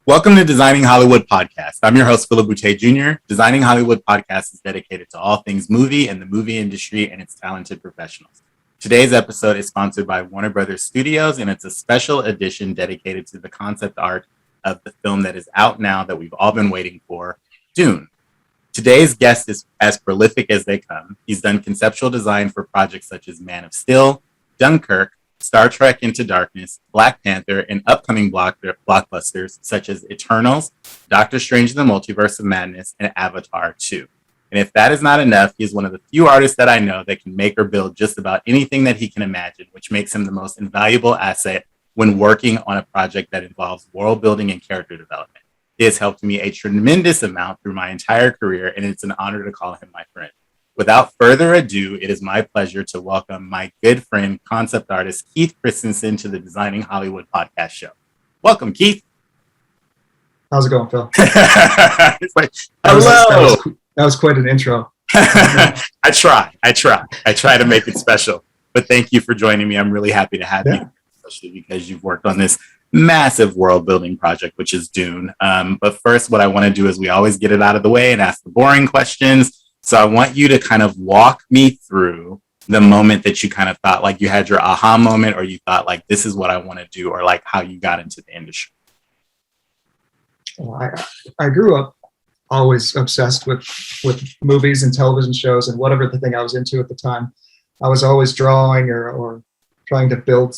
Welcome to Designing Hollywood Podcast. I'm your host, Phillip Boutte Jr. Designing Hollywood Podcast is dedicated to all things movie and the movie industry and its talented professionals. Today's episode is sponsored by Warner Brothers Studios, and it's a special edition dedicated to the concept art of the film that is out now that we've all been waiting for, Dune. Today's guest is as prolific as they come. He's done conceptual design for projects such as Man of Steel, Dunkirk, Star Trek Into Darkness, Black Panther, and upcoming blockbusters such as Eternals, Doctor Strange in the Multiverse of Madness, and Avatar 2. And if that is not enough, he is one of the few artists that I know that can make or build just about anything that he can imagine, which makes him the most invaluable asset when working on a project that involves world building and character development. He has helped me a tremendous amount through my entire career, and it's an honor to call him my friend. Without further ado, it is my pleasure to welcome my good friend, concept artist Keith Christensen to the Designing Hollywood podcast show. Welcome, Keith. How's it going, Phil? It's like, hello. That was quite an intro. I try to make it special. But thank you for joining me. I'm really happy to have you, especially because you've worked on this massive world building project, which is Dune. But first, what I want to do is we always get it out of the way and ask the boring questions. So I want you to kind of walk me through the moment that you kind of thought like you had your aha moment, or you thought like, this is what I want to do, or like how you got into the industry. Well, I grew up always obsessed with movies and television shows and whatever the thing I was into at the time. I was always drawing or trying to build,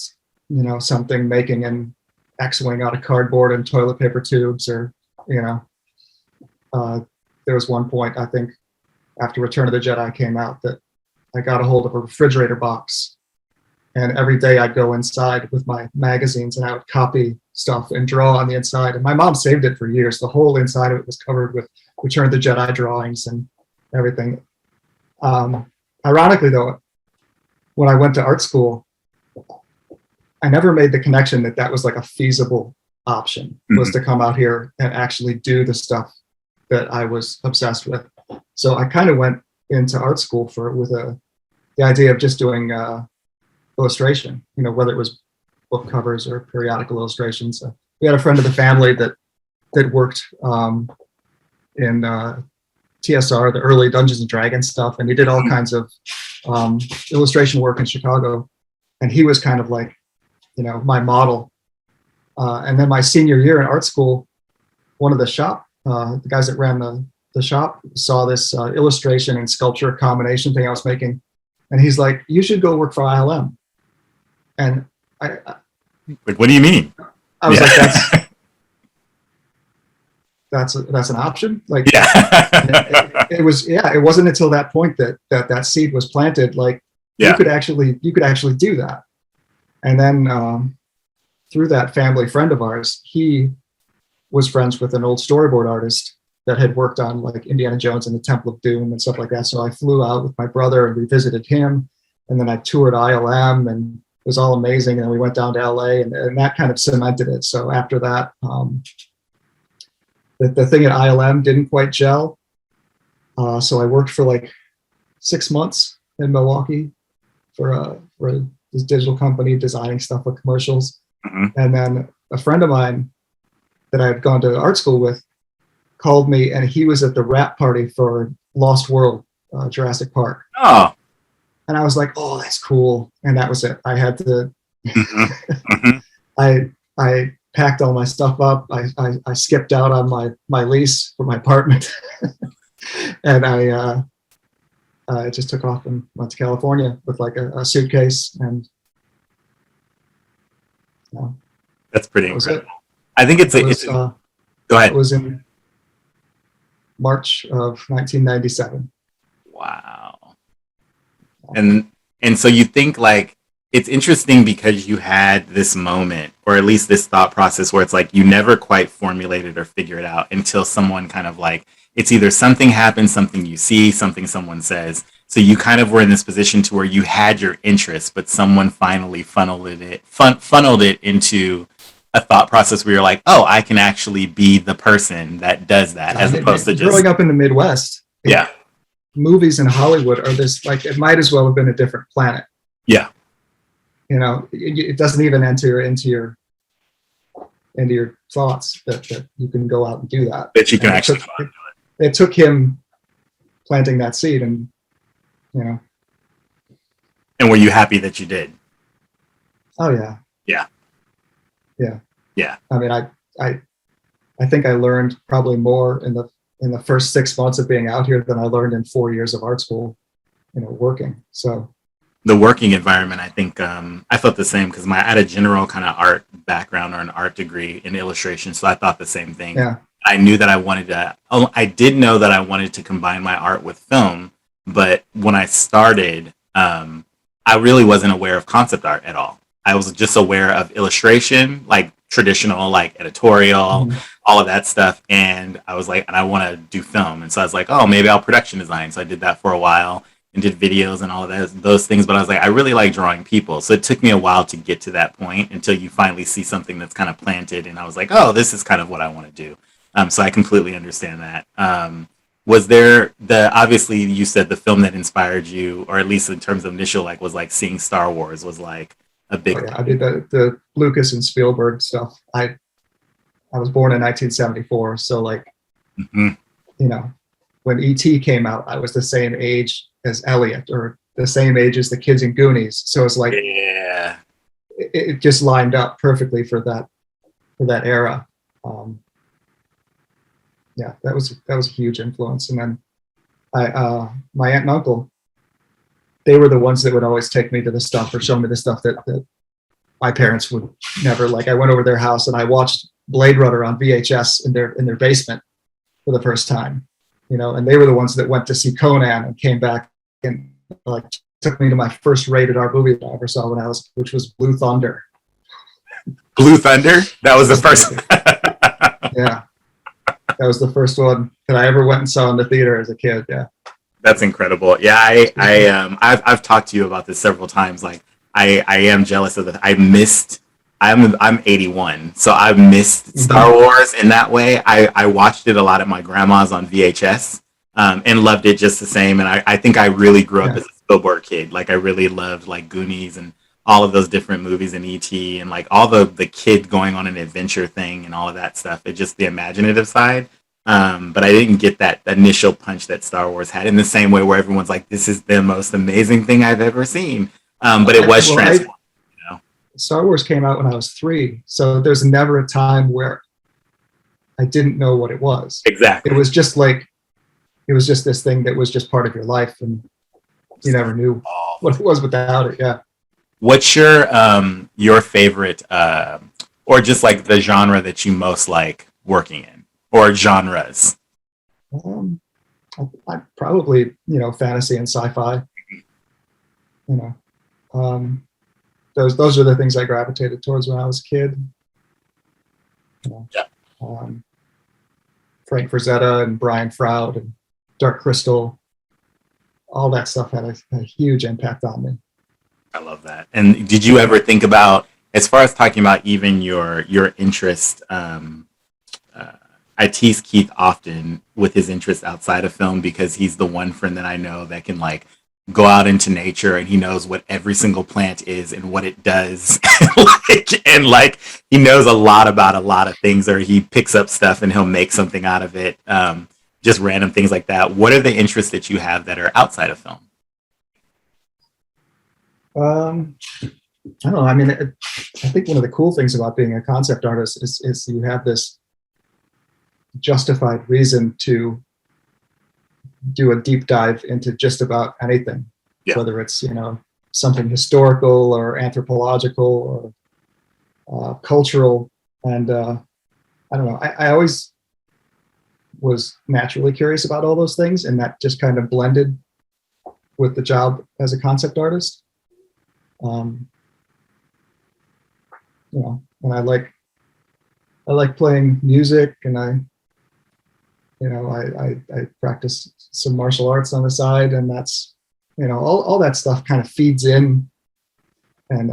something, making an X-wing out of cardboard and toilet paper tubes, or, there was one point, I think, after Return of the Jedi came out, that I got a hold of a refrigerator box, and every day I'd go inside with my magazines and I would copy stuff and draw on the inside. And my mom saved it for years. The whole inside of it was covered with Return of the Jedi drawings and everything. Ironically, though, when I went to art school, I never made the connection that was like a feasible option, was to come out here and actually do the stuff that I was obsessed with. So I kind of went into art school with the idea of just doing illustration, whether it was book covers or periodical illustrations. We had a friend of the family that worked in TSR, the early Dungeons and Dragons stuff, and he did all kinds of illustration work in Chicago. And he was kind of like, my model. And then my senior year in art school, one of the guys that ran the shop saw this illustration and sculpture combination thing I was making. And he's like, you should go work for ILM. And I like, what do you mean? I was like, that's an option. Like, it wasn't until that point that seed was planted. Like, you could actually do that. And then through that family friend of ours, he was friends with an old storyboard artist that had worked on like Indiana Jones and the Temple of Doom and stuff like that. So I flew out with my brother and we visited him, and then I toured ILM, and it was all amazing. And then we went down to LA, and that kind of cemented it. So after that, the thing at ILM didn't quite gel. So I worked for like 6 months in Milwaukee for this digital company designing stuff for commercials. And then a friend of mine that I had gone to art school with called me, and he was at the wrap party for Lost World, Jurassic Park. Oh. And I was like, oh, that's cool. And that was it. I had to, I packed all my stuff up. I skipped out on my lease for my apartment. And I just took off and went to California with like a suitcase. And that's pretty incredible. I think go ahead. It was in March of 1997. Wow. And so you think like, it's interesting because you had this moment, or at least this thought process, where it's like you never quite formulated or figure it out until someone kind of like, it's either something happens, something you see, something someone says. So you kind of were in this position to where you had your interest, but someone finally funneled it into a thought process where you're like, oh, I can actually be the person that does that, as opposed to just growing up in the Midwest. Yeah. Movies in Hollywood are this, like, it might as well have been a different planet. Yeah. It doesn't even enter into your into your thoughts that you can go out and do that. That you can And actually. it took him planting that seed, and And were you happy that you did? oh yeah. Yeah. Yeah. Yeah. I mean, I think I learned probably more in the first 6 months of being out here than I learned in 4 years of art school, working. So The working environment, I think I felt the same because I had a general kind of art background or an art degree in illustration. So I thought the same thing. yeah. I knew that I did know that I wanted to combine my art with film. But when I started, I really wasn't aware of concept art at all. I was just aware of illustration, like traditional, like editorial, all of that stuff. And I was like, and I want to do film. And so I was like, oh, maybe I'll production design. So I did that for a while and did videos and all of those things. But I was like, I really like drawing people. So it took me a while to get to that point until you finally see something that's kind of planted. And I was like, oh, this is kind of what I want to do. So I completely understand that. Was there obviously you said the film that inspired you, or at least in terms of initial, like, was like seeing Star Wars was like a big thing. I did the Lucas and Spielberg stuff. I was born in 1974. So like, when E.T. came out, I was the same age as Elliot, or the same age as the kids in Goonies. So it's like, it just lined up perfectly for that era. Yeah, that was a huge influence. And then my aunt and uncle, they were the ones that would always take me to the stuff or show me the stuff that my parents would never. Like, I went over their house and I watched Blade Runner on VHS in their basement for the first time, and they were the ones that went to see Conan and came back and like took me to my first rated R movie that I ever saw which was Blue Thunder. Blue Thunder? That was the first. Yeah. That was the first one that I ever went and saw in the theater as a kid. Yeah. That's incredible. Yeah, I've talked to you about this several times. Like, I am jealous of that. I'm 81, so I've missed Star Wars in that way. I watched it a lot at my grandma's on VHS, and loved it just the same. And I think I really grew up as a Spielberg kid. Like, I really loved like Goonies and all of those different movies and E.T. and like all the kid going on an adventure thing and all of that stuff. It's just the imaginative side. But I didn't get that initial punch that Star Wars had in the same way where everyone's like, this is the most amazing thing I've ever seen. But it was transformative. Star Wars came out when I was 3. So there's never a time where I didn't know what it was. Exactly. It was just this thing that was just part of your life, and you never knew what it was without it. Yeah. What's your favorite, or just like the genre that you most like working in, or genres? I probably, fantasy and sci-fi. Those are the things I gravitated towards when I was a kid. Frank Frazetta and Brian Froud and Dark Crystal, all that stuff had a huge impact on me. I love that. And did you ever think about, as far as talking about even your interest, I tease Keith often with his interest outside of film because he's the one friend that I know that can like go out into nature and he knows what every single plant is and what it does. and he knows a lot about a lot of things, or he picks up stuff and he'll make something out of it. Just random things like that. What are the interests that you have that are outside of film? I don't know. I mean, I think one of the cool things about being a concept artist is you have this justified reason to do a deep dive into just about anything, whether it's, something historical or anthropological or cultural. And I don't know, I always was naturally curious about all those things, and that just kind of blended with the job as a concept artist. And I like playing music, and I practice some martial arts on the side, and that's, all that stuff kind of feeds in. And,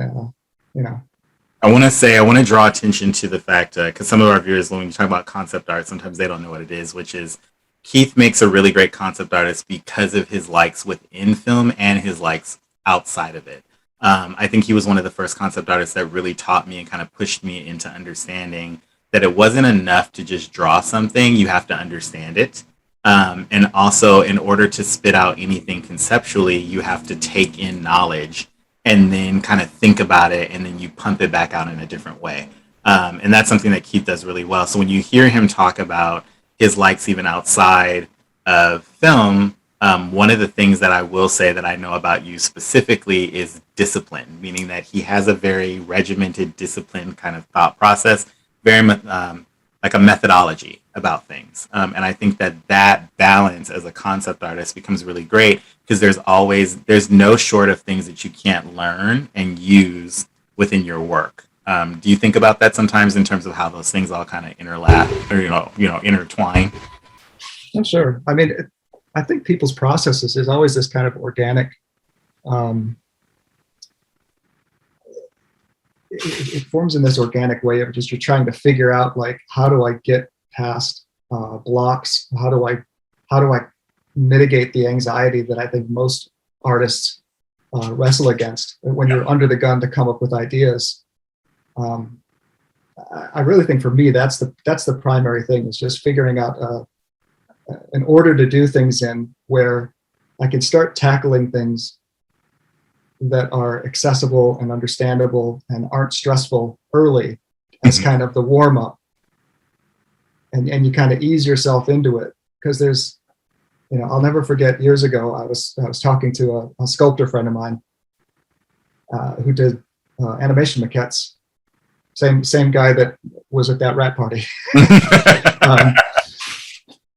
I want to draw attention to the fact, because some of our viewers, when you talk about concept art, sometimes they don't know what it is, which is Keith makes a really great concept artist because of his likes within film and his likes outside of it. I think he was one of the first concept artists that really taught me and kind of pushed me into understanding that it wasn't enough to just draw something, you have to understand it. And also, in order to spit out anything conceptually, you have to take in knowledge and then kind of think about it, and then you pump it back out in a different way. And that's something that Keith does really well. So when you hear him talk about his likes even outside of film, one of the things that I will say that I know about you specifically is discipline, meaning that he has a very regimented, disciplined kind of thought process, very like a methodology about things. And I think that that balance as a concept artist becomes really great because there's no short of things that you can't learn and use within your work. Do you think about that sometimes in terms of how those things all kind of interlap or intertwine? I'm sure. I mean, I think people's processes is always this kind of organic. It forms in this organic way of just you're trying to figure out like how do I get past blocks? How do I mitigate the anxiety that I think most artists wrestle against when you're under the gun to come up with ideas. I really think for me that's the primary thing is just figuring out an order to do things in where I can start tackling things that are accessible and understandable and aren't stressful early as kind of the warm up. And you kind of ease yourself into it because there's, I'll never forget years ago, I was talking to a sculptor friend of mine who did animation maquettes. Same guy that was at that rat party.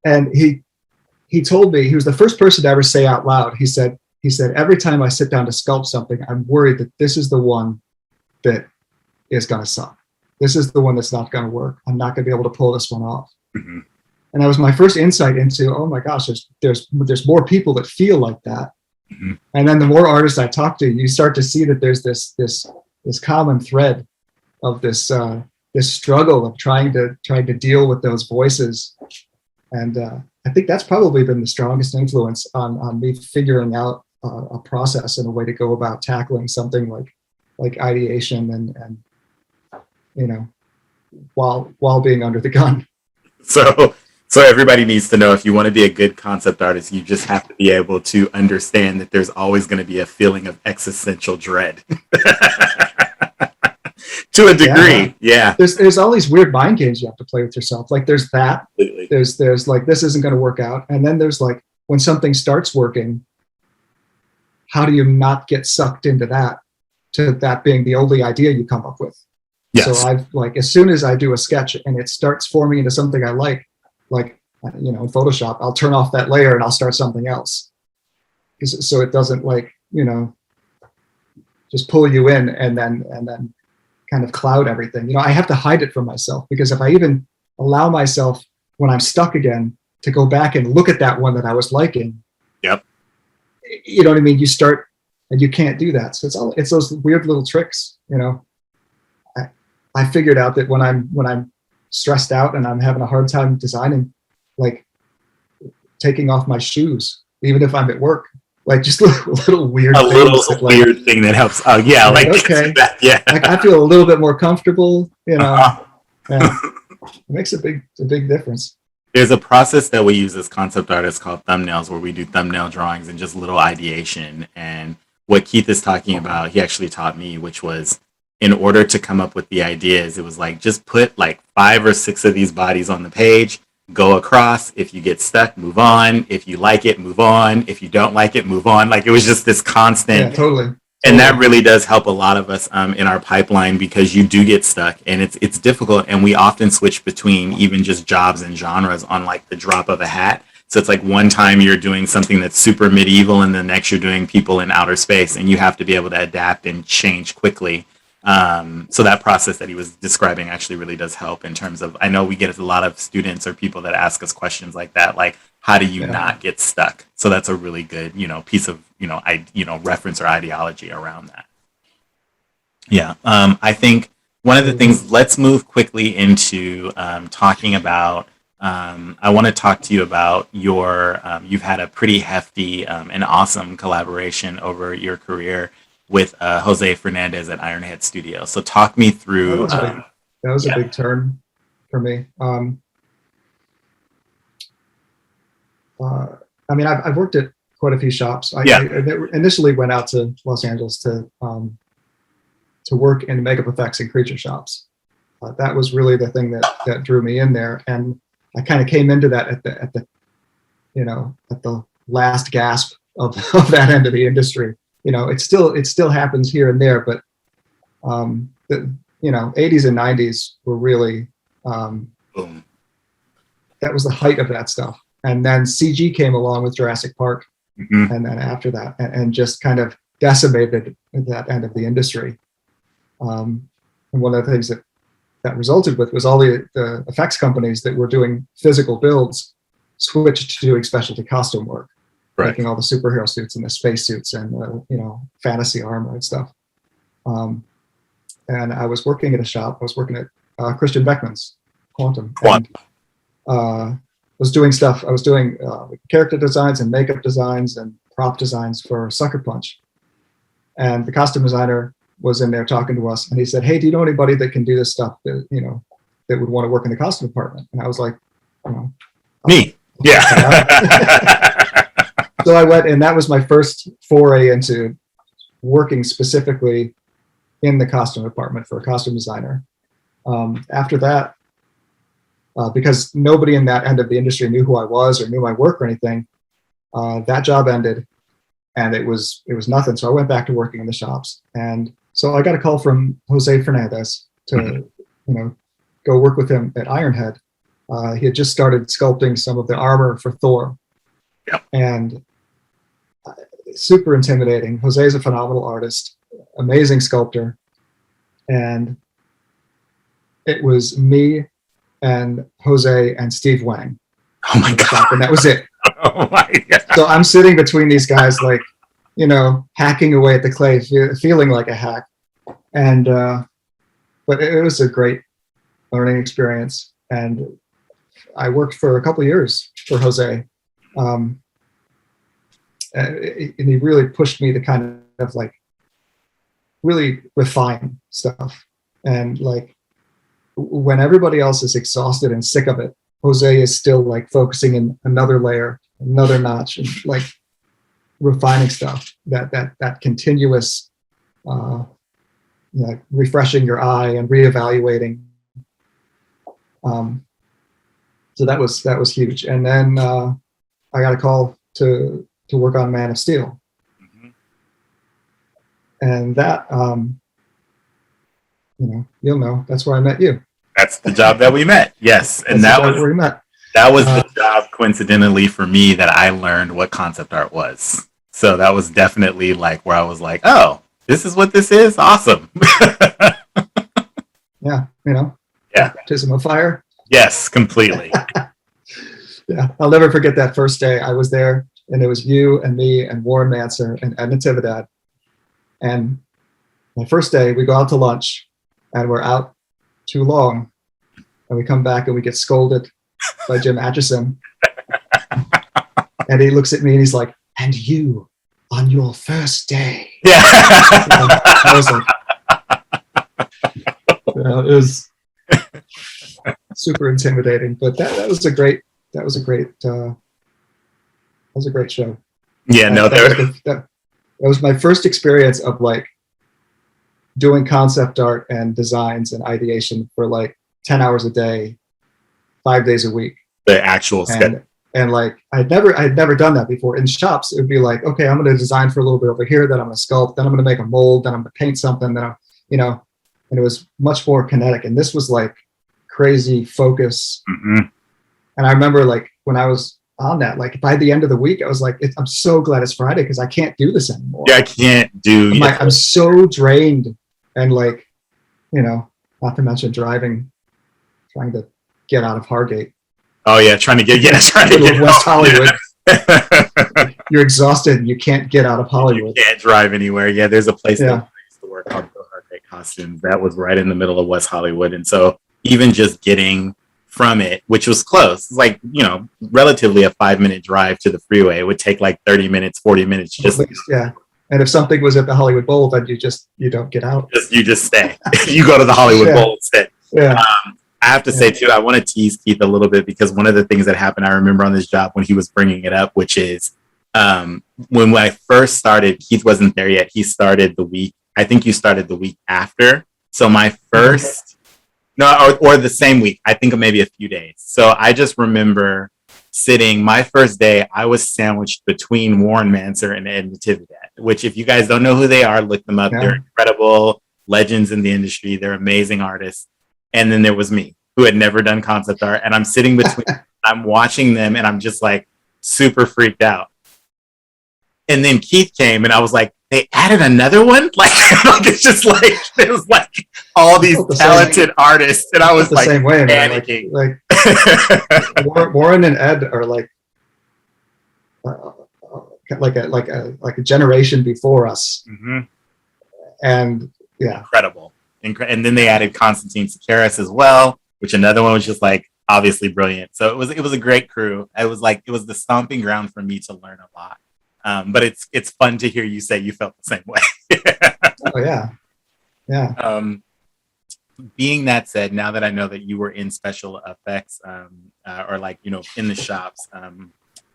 And he told me, he was the first person to ever say out loud, he said, every time I sit down to sculpt something, I'm worried that this is the one that is going to suck. This is the one that's not going to work. I'm not going to be able to pull this one off. Mm-hmm. And that was my first insight into, oh my gosh, there's more people that feel like that. Mm-hmm. And then the more artists I talk to, you start to see that there's this common thread of this struggle of trying to deal with those voices. And I think that's probably been the strongest influence on me figuring out a process and a way to go about tackling something like ideation and while being under the gun. So everybody needs to know if you want to be a good concept artist, you just have to be able to understand that there's always going to be a feeling of existential dread. To a degree, yeah. There's all these weird mind games you have to play with yourself. Like there's that. Completely. There's like this isn't going to work out, and then there's like when something starts working, how do you not get sucked into that? To that being the only idea you come up with. Yes. So I've like as soon as I do a sketch and it starts forming into something I like in Photoshop, I'll turn off that layer and I'll start something else. So it doesn't just pull you in and then kind of cloud everything. I have to hide it from myself because if I even allow myself when I'm stuck again to go back and look at that one that I was liking, yep. You know what I mean? You start and you can't do that. So it's those weird little tricks, I figured out that when I'm stressed out and I'm having a hard time designing, like taking off my shoes, even if I'm at work, like just little weird weird thing that helps. Oh yeah, like okay, yeah. Like I feel a little bit more comfortable, and it makes a big difference. There's a process that we use as concept artists called thumbnails, where we do thumbnail drawings and just little ideation. And what Keith is talking about, he actually taught me, which was in order to come up with the ideas, it was like just put like 5 or 6 of these bodies on the page. Go across. If you get stuck, move on. If you like it, move on. If you don't like it, move on. Like it was just this constant. Yeah, totally. And that really does help a lot of us in our pipeline because you do get stuck and it's difficult. And we often switch between even just jobs and genres on like the drop of a hat. So it's like one time you're doing something that's super medieval and the next you're doing people in outer space and you have to be able to adapt and change quickly. So that process that he was describing actually really does help in terms of, I know we get a lot of students or people that ask us questions like that, like how do you not get stuck? So that's a really good, piece of, reference or ideology around that. Yeah. I think one of the things, let's move quickly into talking about, I want to talk to you about your, you've had a pretty hefty and awesome collaboration over your career with Jose Fernandez at Ironhead Studio. So talk me through. That was a big turn. for me. I mean, I've worked at quite a few shops. I initially went out to Los Angeles to work in makeup effects and creature shops. That was really the thing that drew me in there, and I kind of came into that at the last gasp of that end of the industry. It still happens here and there, but the 80s and 90s were really Boom. That was the height of that stuff. And then CG came along with Jurassic Park, Mm-hmm. and then after that, and just kind of decimated that end of the industry. And one of the things that resulted with was all the effects companies that were doing physical builds switched to doing specialty costume work, Right. making all the superhero suits and the space suits and fantasy armor and stuff. And I was working at a shop. I was working at Christian Beckman's Quantum. And, was doing stuff. I was doing character designs and makeup designs and prop designs for Sucker Punch. And the costume designer was in there talking to us, and he said, "Hey, do you know anybody that can do this stuff that would want to work in the costume department?" And I was like, Me. Yeah. So I went, and that was my first foray into working specifically in the costume department for a costume designer. After that, because nobody in that end of the industry knew who I was or knew my work or anything, that job ended, and it was nothing. So I went back to working in the shops, and so I got a call from Jose Fernandez to go work with him at Ironhead. He had just started sculpting some of the armor for Thor. Yep. And super intimidating. Jose is a phenomenal artist, amazing sculptor, and it was me and Jose and Steve Wang. Oh my God. And that was it. Oh my God. So I'm sitting between these guys, like, hacking away at the clay, feeling like a hack. And, but it was a great learning experience. And I worked for a couple of years for Jose. And he really pushed me to kind of like really refine stuff. And like, when everybody else is exhausted and sick of it, Jose is still like focusing in another layer, another notch, and like refining stuff. That continuous, refreshing your eye and reevaluating. So that was huge. And then I got a call to work on Man of Steel, Mm-hmm. and that. You'll know that's where I met you. That's the job that we met. Yes. And That's where we met. That was the job, coincidentally, for me, that I learned what concept art was. So that was definitely like where I was like, oh, this is what this is? Awesome. Yeah. Yeah. Baptism of fire. Yes, completely. Yeah. I'll never forget that first day. I was there, and it was you and me and Warren Manser and Edna Tividad. And my first day, we go out to lunch, and we're out too long, and we come back and we get scolded by Jim Atchison. And he looks at me and he's like, "And you on your first day." Yeah. I was like, it was super intimidating, but that was a great show. Yeah, no, that was my first experience of like doing concept art and designs and ideation for like 10 hours a day, 5 days a week. The actual schedule. And like I'd never done that before. In shops, it would be like, okay, I'm going to design for a little bit over here, then I'm going to sculpt, then I'm going to make a mold, then I'm going to paint something, then and it was much more kinetic. And this was like crazy focus. Mm-hmm. And I remember like when I was on that, like by the end of the week, I was like, I'm so glad it's Friday because I can't do this anymore. Yeah, I can't do. I'm so drained, and like, not to mention trying to get out of Hargate. Oh yeah, trying to get West Hollywood. You're exhausted and you can't get out of Hollywood. You can't drive anywhere. Yeah, there's a place that Yeah. I used to work called Bill Hartnett Costumes that was right in the middle of West Hollywood, and so even just getting from it, which was close, like relatively a 5-minute drive to the freeway, it would take like 30 minutes, 40 minutes just. At least, yeah. And if something was at the Hollywood Bowl, then you don't get out. You just stay. You go to the Hollywood Yeah. Bowl instead. Yeah. I have to say too, I want to tease Keith a little bit because one of the things that happened, I remember on this job when he was bringing it up, which is when I first started, Keith wasn't there yet. He started the week. I think you started the week after. So my first, no, or the same week. I think maybe a few days. So I just remember sitting my first day. I was sandwiched between Warren Manser and Ed Natividad, which if you guys don't know who they are, look them up. Yeah. They're incredible legends in the industry. They're amazing artists. And then there was me, who had never done concept art. And I'm sitting between, I'm watching them, and I'm just like super freaked out. And then Keith came, and I was like, they added another one? Like it's just like, it was like all these talented artists. And I was the like, same way, panicking. Like Warren and Ed are like a generation before us. Mm-hmm. And yeah. Incredible. And then they added Constantine Sakaris as well, which another one was just like obviously brilliant. So it was a great crew. It was the stomping ground for me to learn a lot. But it's fun to hear you say you felt the same way. Oh yeah. Being that said, now that I know that you were in special effects, or like, in the shops,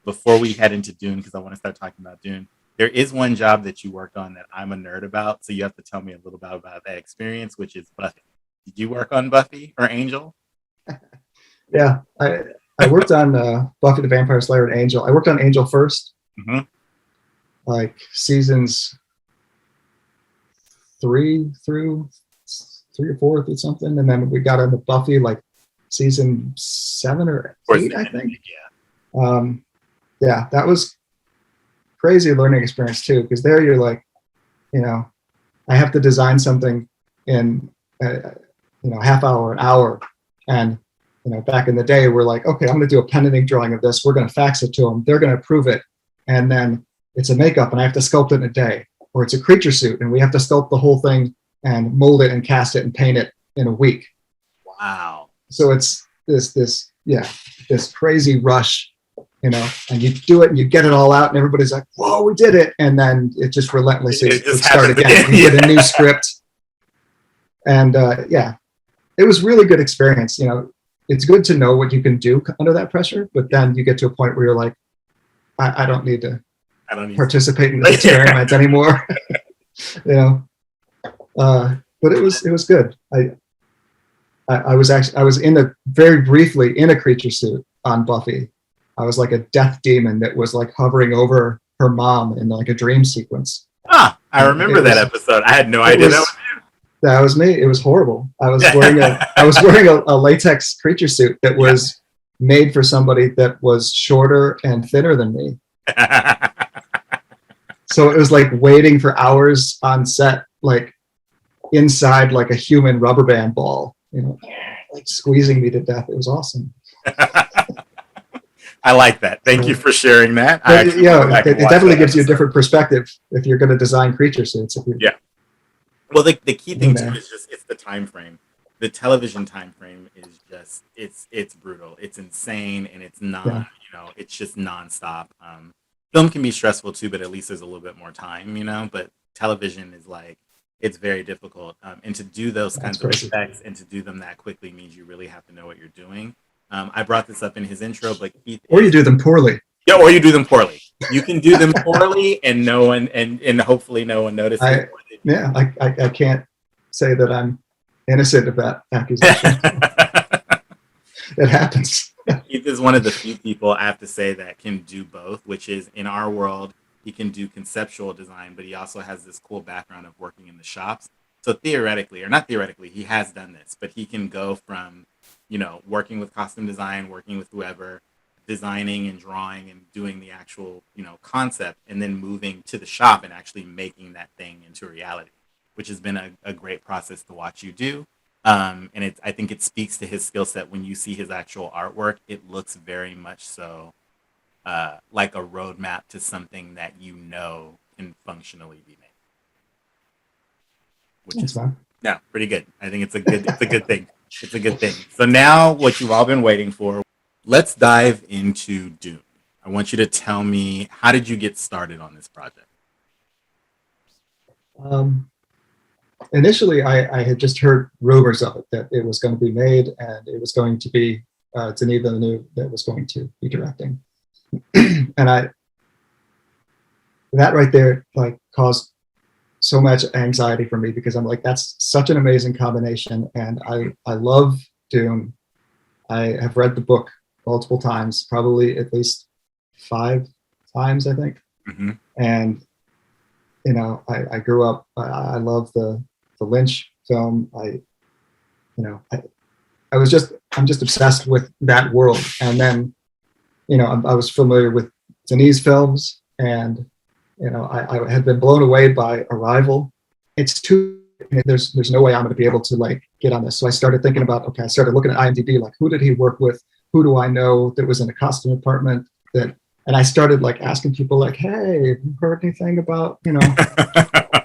before we head into Dune, because I want to start talking about Dune, there is one job that you worked on that I'm a nerd about. So you have to tell me a little bit about that experience, which is Buffy. Did you work on Buffy or Angel? Yeah, I worked on Buffy the Vampire Slayer and Angel. I worked on Angel first, like seasons 3 or 4 or something, and then we got into Buffy like season 7 or 8, I think. Yeah, that was crazy learning experience too, because there you're like, I have to design something in half hour, an hour, and back in the day we're like, okay, I'm going to do a pen and ink drawing of this. We're going to fax it to them. They're going to approve it, and then it's a makeup, and I have to sculpt it in a day. Or it's a creature suit, and we have to sculpt the whole thing and mold it and cast it and paint it in a week. Wow! So it's this crazy rush. And you do it and you get it all out and everybody's like, whoa, we did it. And then it just relentlessly would start again. You get a new script. And it was really good experience. It's good to know what you can do under that pressure, but then you get to a point where you're like, I don't need to participate in this experiment anymore. But it was good. I was very briefly in a creature suit on Buffy. I was like a death demon that was like hovering over her mom in like a dream sequence. I remember that episode. I had no idea that was you. That was me. It was horrible. I was wearing a latex creature suit that was made for somebody that was shorter and thinner than me. So it was like waiting for hours on set, like inside like a human rubber band ball, like squeezing me to death. It was awesome. I like that. Thank you for sharing that. It definitely gives you a different perspective if you're going to design creature suits. Well, the key thing too is just it's the time frame. The television time frame is just it's brutal. It's insane, and it's not it's just nonstop. Film can be stressful too, but at least there's a little bit more time, But television is like it's very difficult, and to do those kinds of effects and to do them that quickly means you really have to know what you're doing. I brought this up in his intro, but Keith, or you do them poorly. Yeah, or you do them poorly. You can do them poorly, and no one, and hopefully no one notices. I can't say that I'm innocent of that accusation. It happens. Keith is one of the few people I have to say that can do both, which is in our world, he can do conceptual design, but he also has this cool background of working in the shops. So theoretically, or not theoretically, he has done this, but he can go from working with costume design, working with whoever, designing and drawing and doing the actual, concept, and then moving to the shop and actually making that thing into reality, which has been a great process to watch you do. And I think it speaks to his skill set. When you see his actual artwork, it looks very much so like a roadmap to something that can functionally be made. Which is fun. Yeah, pretty good. I think it's a good thing. It's a good thing. So now what you've all been waiting for, let's dive into Dune. I want you to tell me, how did you get started on this project? initially I had just heard rumors of it, that it was going to be made and it was going to be Denis Villeneuve that was going to be directing. And that right there like caused so much anxiety for me, because I'm like, that's such an amazing combination. And I love Dune. I have read the book multiple times, probably at least 5 times, I think. Mm-hmm. And, you know, I grew up, I love the Lynch film. I'm just obsessed with that world. And then, you know, I was familiar with Denis films, and, you know, I had been blown away by Arrival. There's no way I'm going to be able to like get on this. So I started thinking about, okay, I started looking at IMDb, like, who did he work with? Who do I know that was in a costume department and I started like asking people like, hey, have you heard anything about, you know,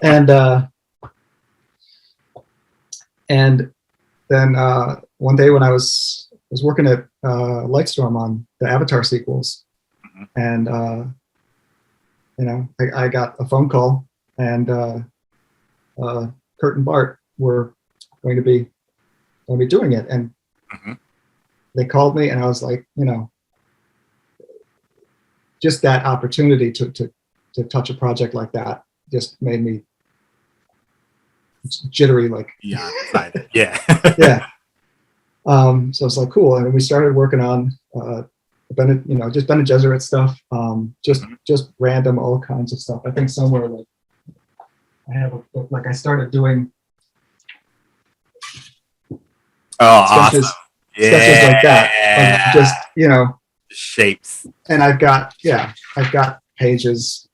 and then one day when I was working at Lightstorm on the Avatar sequels, and you know, I got a phone call, and Kurt and Bart were going to be doing it, and they called me, and I was like, you know, just that opportunity to touch a project like that just made me jittery, like excited. Yeah. Yeah. So it's like cool, and we started working on just Bene Gesserit stuff, just random all kinds of stuff. I think somewhere like I have I started doing sketches, awesome. sketches like that, of just, you know, shapes. And I've got pages,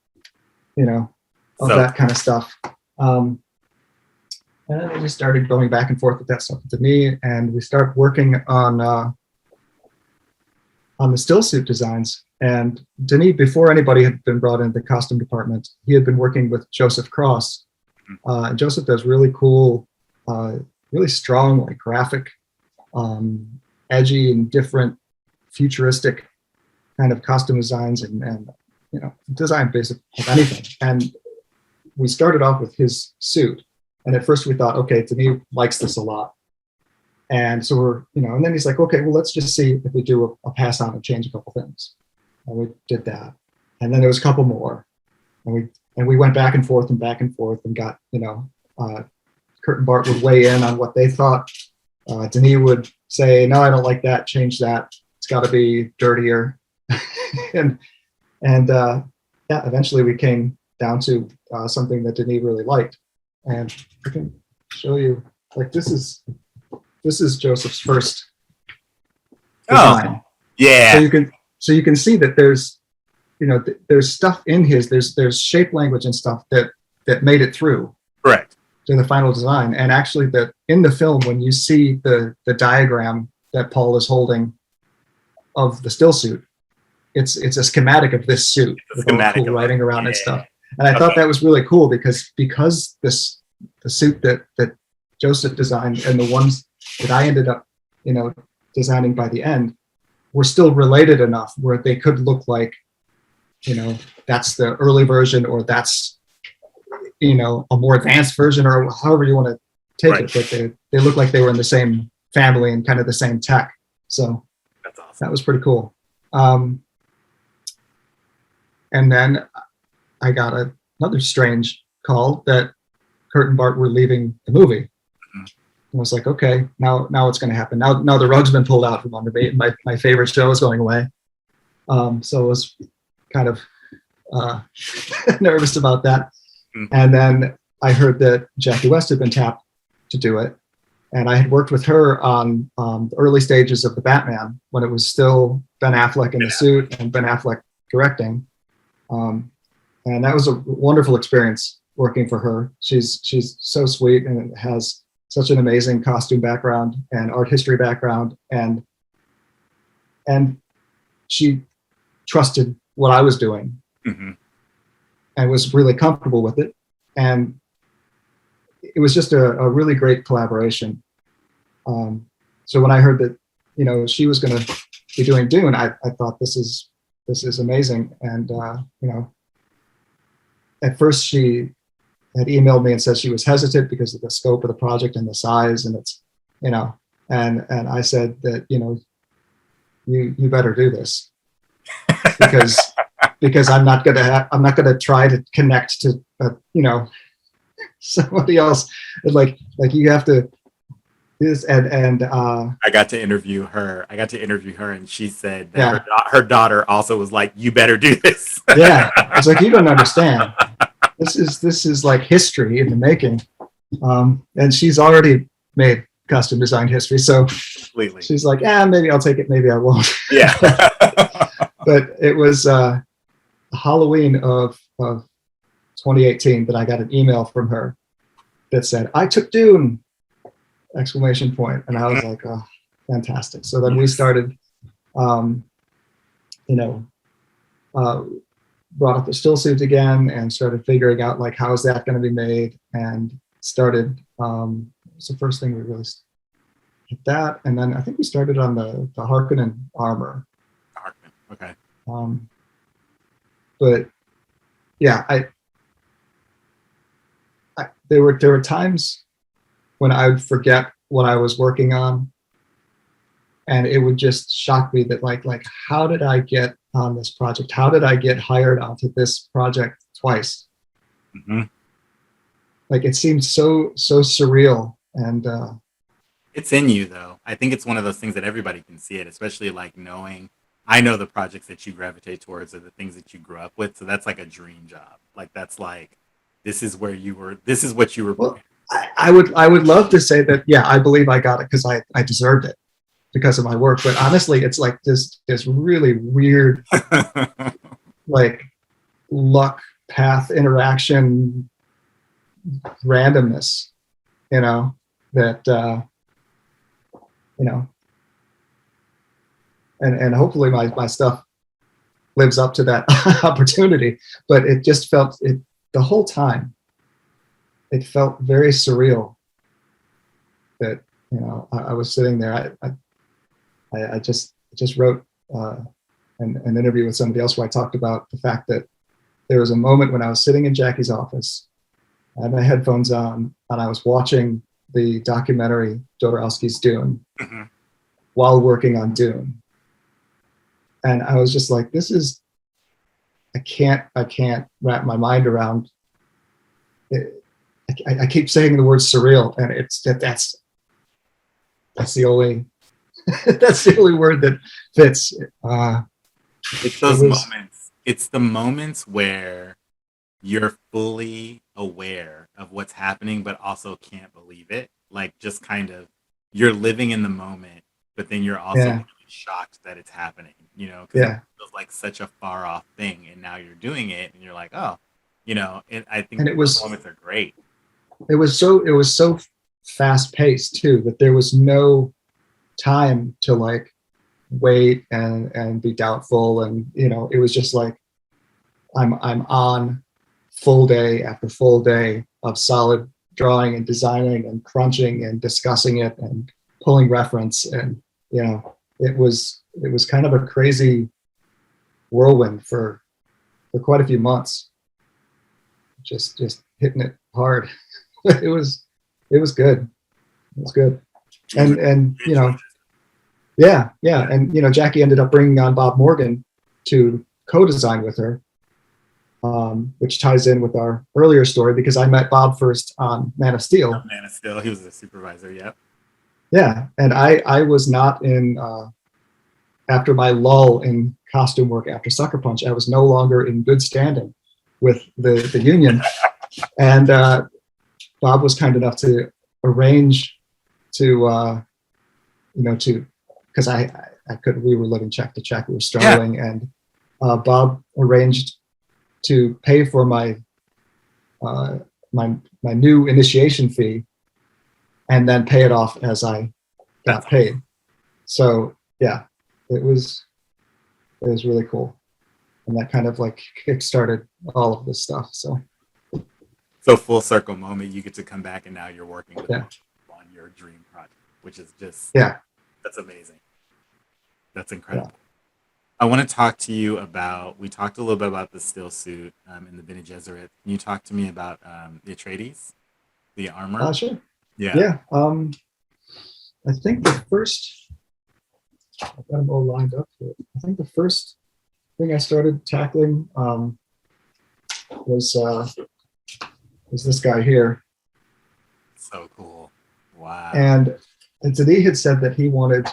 you know, of that kind of stuff. And then we started going back and forth with that stuff to me, and we started working on the still suit designs. And Denis, before anybody had been brought into the costume department, he had been working with Joseph Cross. Joseph does really cool, really strong, like graphic, edgy and different futuristic kind of costume designs, and you know, design basic of anything. And we started off with his suit. And at first we thought, okay, Denis likes this a lot. And so we're, you know, and then he's like, okay, well, let's just see if we do a pass on and change a couple things. And we did that. And then there was a couple more. And we went back and forth and got, you know, Kurt and Bart would weigh in on what they thought. Denis would say, no, I don't like that, change that. It's got to be dirtier. and eventually we came down to something that Denis really liked. And I can show you, like, this is Joseph's first design. Yeah. So you can see that there's, you know, there's stuff in his, there's shape language and stuff that made it through. Correct. To the final design. And actually in the film, when you see the diagram that Paul is holding of the still suit, it's a schematic of this suit with all cool writing around and stuff. And I thought that was really cool because the suit that Joseph designed and the ones that I ended up, you know, designing by the end were still related enough where they could look like, you know, that's the early version, or that's, you know, a more advanced version, or however you want to take it. But they look like they were in the same family and kind of the same tech. So that's awesome. That was pretty cool. And then I got another strange call that Kurt and Bart were leaving the movie. Mm-hmm. I was like, okay, now what's going to happen? Now the rug's been pulled out from under me, and my favorite show is going away. So I was kind of nervous about that. Mm-hmm. And then I heard that Jackie West had been tapped to do it. And I had worked with her on the early stages of the Batman, when it was still Ben Affleck in the suit and Ben Affleck directing. And that was a wonderful experience working for her. She's so sweet and has such an amazing costume background and art history background. And she trusted what I was doing, mm-hmm. and was really comfortable with it. And it was just a really great collaboration. So when I heard that, you know, she was going to be doing Dune, I thought this is amazing. And, you know, at first she had emailed me and said she was hesitant because of the scope of the project and the size, and it's, you know, and I said that, you know, you better do this because I'm not gonna try to connect to you know, somebody else. Like you have to this and I got to interview her. And she said that yeah, her daughter also was like, "You better do this." yeah. It's like, you don't understand. This is like history in the making. And she's already made custom designed history, so Completely. she's like, yeah, maybe I'll take it, maybe I won't. Yeah. But it was Halloween of 2018 that I got an email from her that said, I took Dune! Exclamation point. And I was like, oh, fantastic. So then we started, you know, brought up the still suit again and started figuring out like, how is that going to be made, and started, it's the first thing we really did that. And then I think we started on the Harkonnen armor. Okay. But yeah, there were times when I would forget what I was working on, and it would just shock me that like how did I get on this project? How did I get hired onto this project twice? Mm-hmm. Like it seemed so surreal, and it's in you though. I think it's one of those things that everybody can see it, especially like knowing. I know the projects that you gravitate towards are the things that you grew up with, so that's like a dream job. Like that's like this is where you were. This is what you were. Well, I would love to say that, yeah, I believe I got it because I deserved it because of my work. But honestly, it's like this really weird like luck path interaction randomness, you know, that you know, and hopefully my stuff lives up to that opportunity. But it just felt it the whole time. It felt very surreal that, you know, I was sitting there. I just wrote an interview with somebody else where I talked about the fact that there was a moment when I was sitting in Jackie's office, I had my headphones on, and I was watching the documentary Jodorowsky's Dune Mm-hmm. while working on Dune, and I was just like, "This is, I can't wrap my mind around it." I keep saying the word surreal, and it's that's the only that's the only word that fits. It's those moments. It's the moments where you're fully aware of what's happening, but also can't believe it. Like just kind of you're living in the moment, but then you're also really shocked that it's happening. You know, because it feels like such a far off thing, and now you're doing it, and you're like, oh, you know. I think those moments are great. It was so fast paced too that there was no time to like wait and be doubtful, and you know, it was just like I'm on full day after full day of solid drawing and designing and crunching and discussing it and pulling reference, and you know, it was kind of a crazy whirlwind for quite a few months, just hitting it hard. it was good. It was good. And you know, yeah. And you know, Jackie ended up bringing on Bob Morgan to co-design with her, which ties in with our earlier story because I met Bob first on Man of Steel. Man of Steel, he was a supervisor. Yep. Yeah, and I was not in after my lull in costume work after Sucker Punch. I was no longer in good standing with the union, and Bob was kind enough to arrange to, you know, to, because I couldn't, we were living check to check, we were struggling, and Bob arranged to pay for my my new initiation fee, and then pay it off as I got paid. So yeah, it was really cool, and that kind of like kickstarted all of this stuff. So full circle moment, you get to come back and now you're working with them on your dream project, which is just that's amazing. That's incredible. I want to talk to you about. We talked a little bit about the still suit in the Bene Gesserit. Can you talk to me about the Atreides, the armor? Sure. Yeah. Yeah. I think the first, I've got them all lined up here. I think the first thing I started tackling was this guy here. So cool. Wow. And Zadi had said that he wanted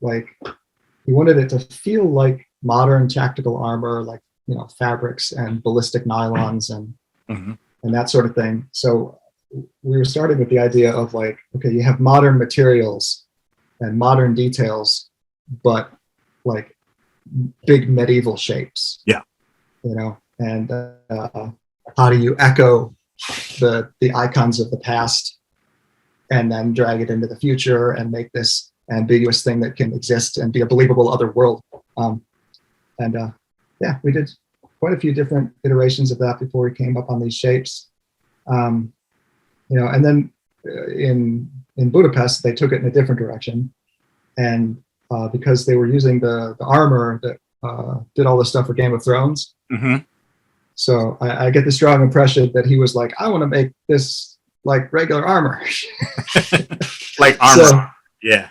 it to feel like modern tactical armor, like fabrics and ballistic nylons Hmm. and that sort of thing. So we were starting with the idea of like, okay, you have modern materials and modern details, but like big medieval shapes. Yeah. And how do you echo the icons of the past and then drag it into the future and make this ambiguous thing that can exist and be a believable other world. And yeah, we did quite a few different iterations of that before we came up on these shapes. And then in Budapest, they took it in a different direction. And because they were using the armor that did all the stuff for Game of Thrones. Hmm. So I get the strong impression that he was like, I want to make this like regular armor. Like armor. So, yeah.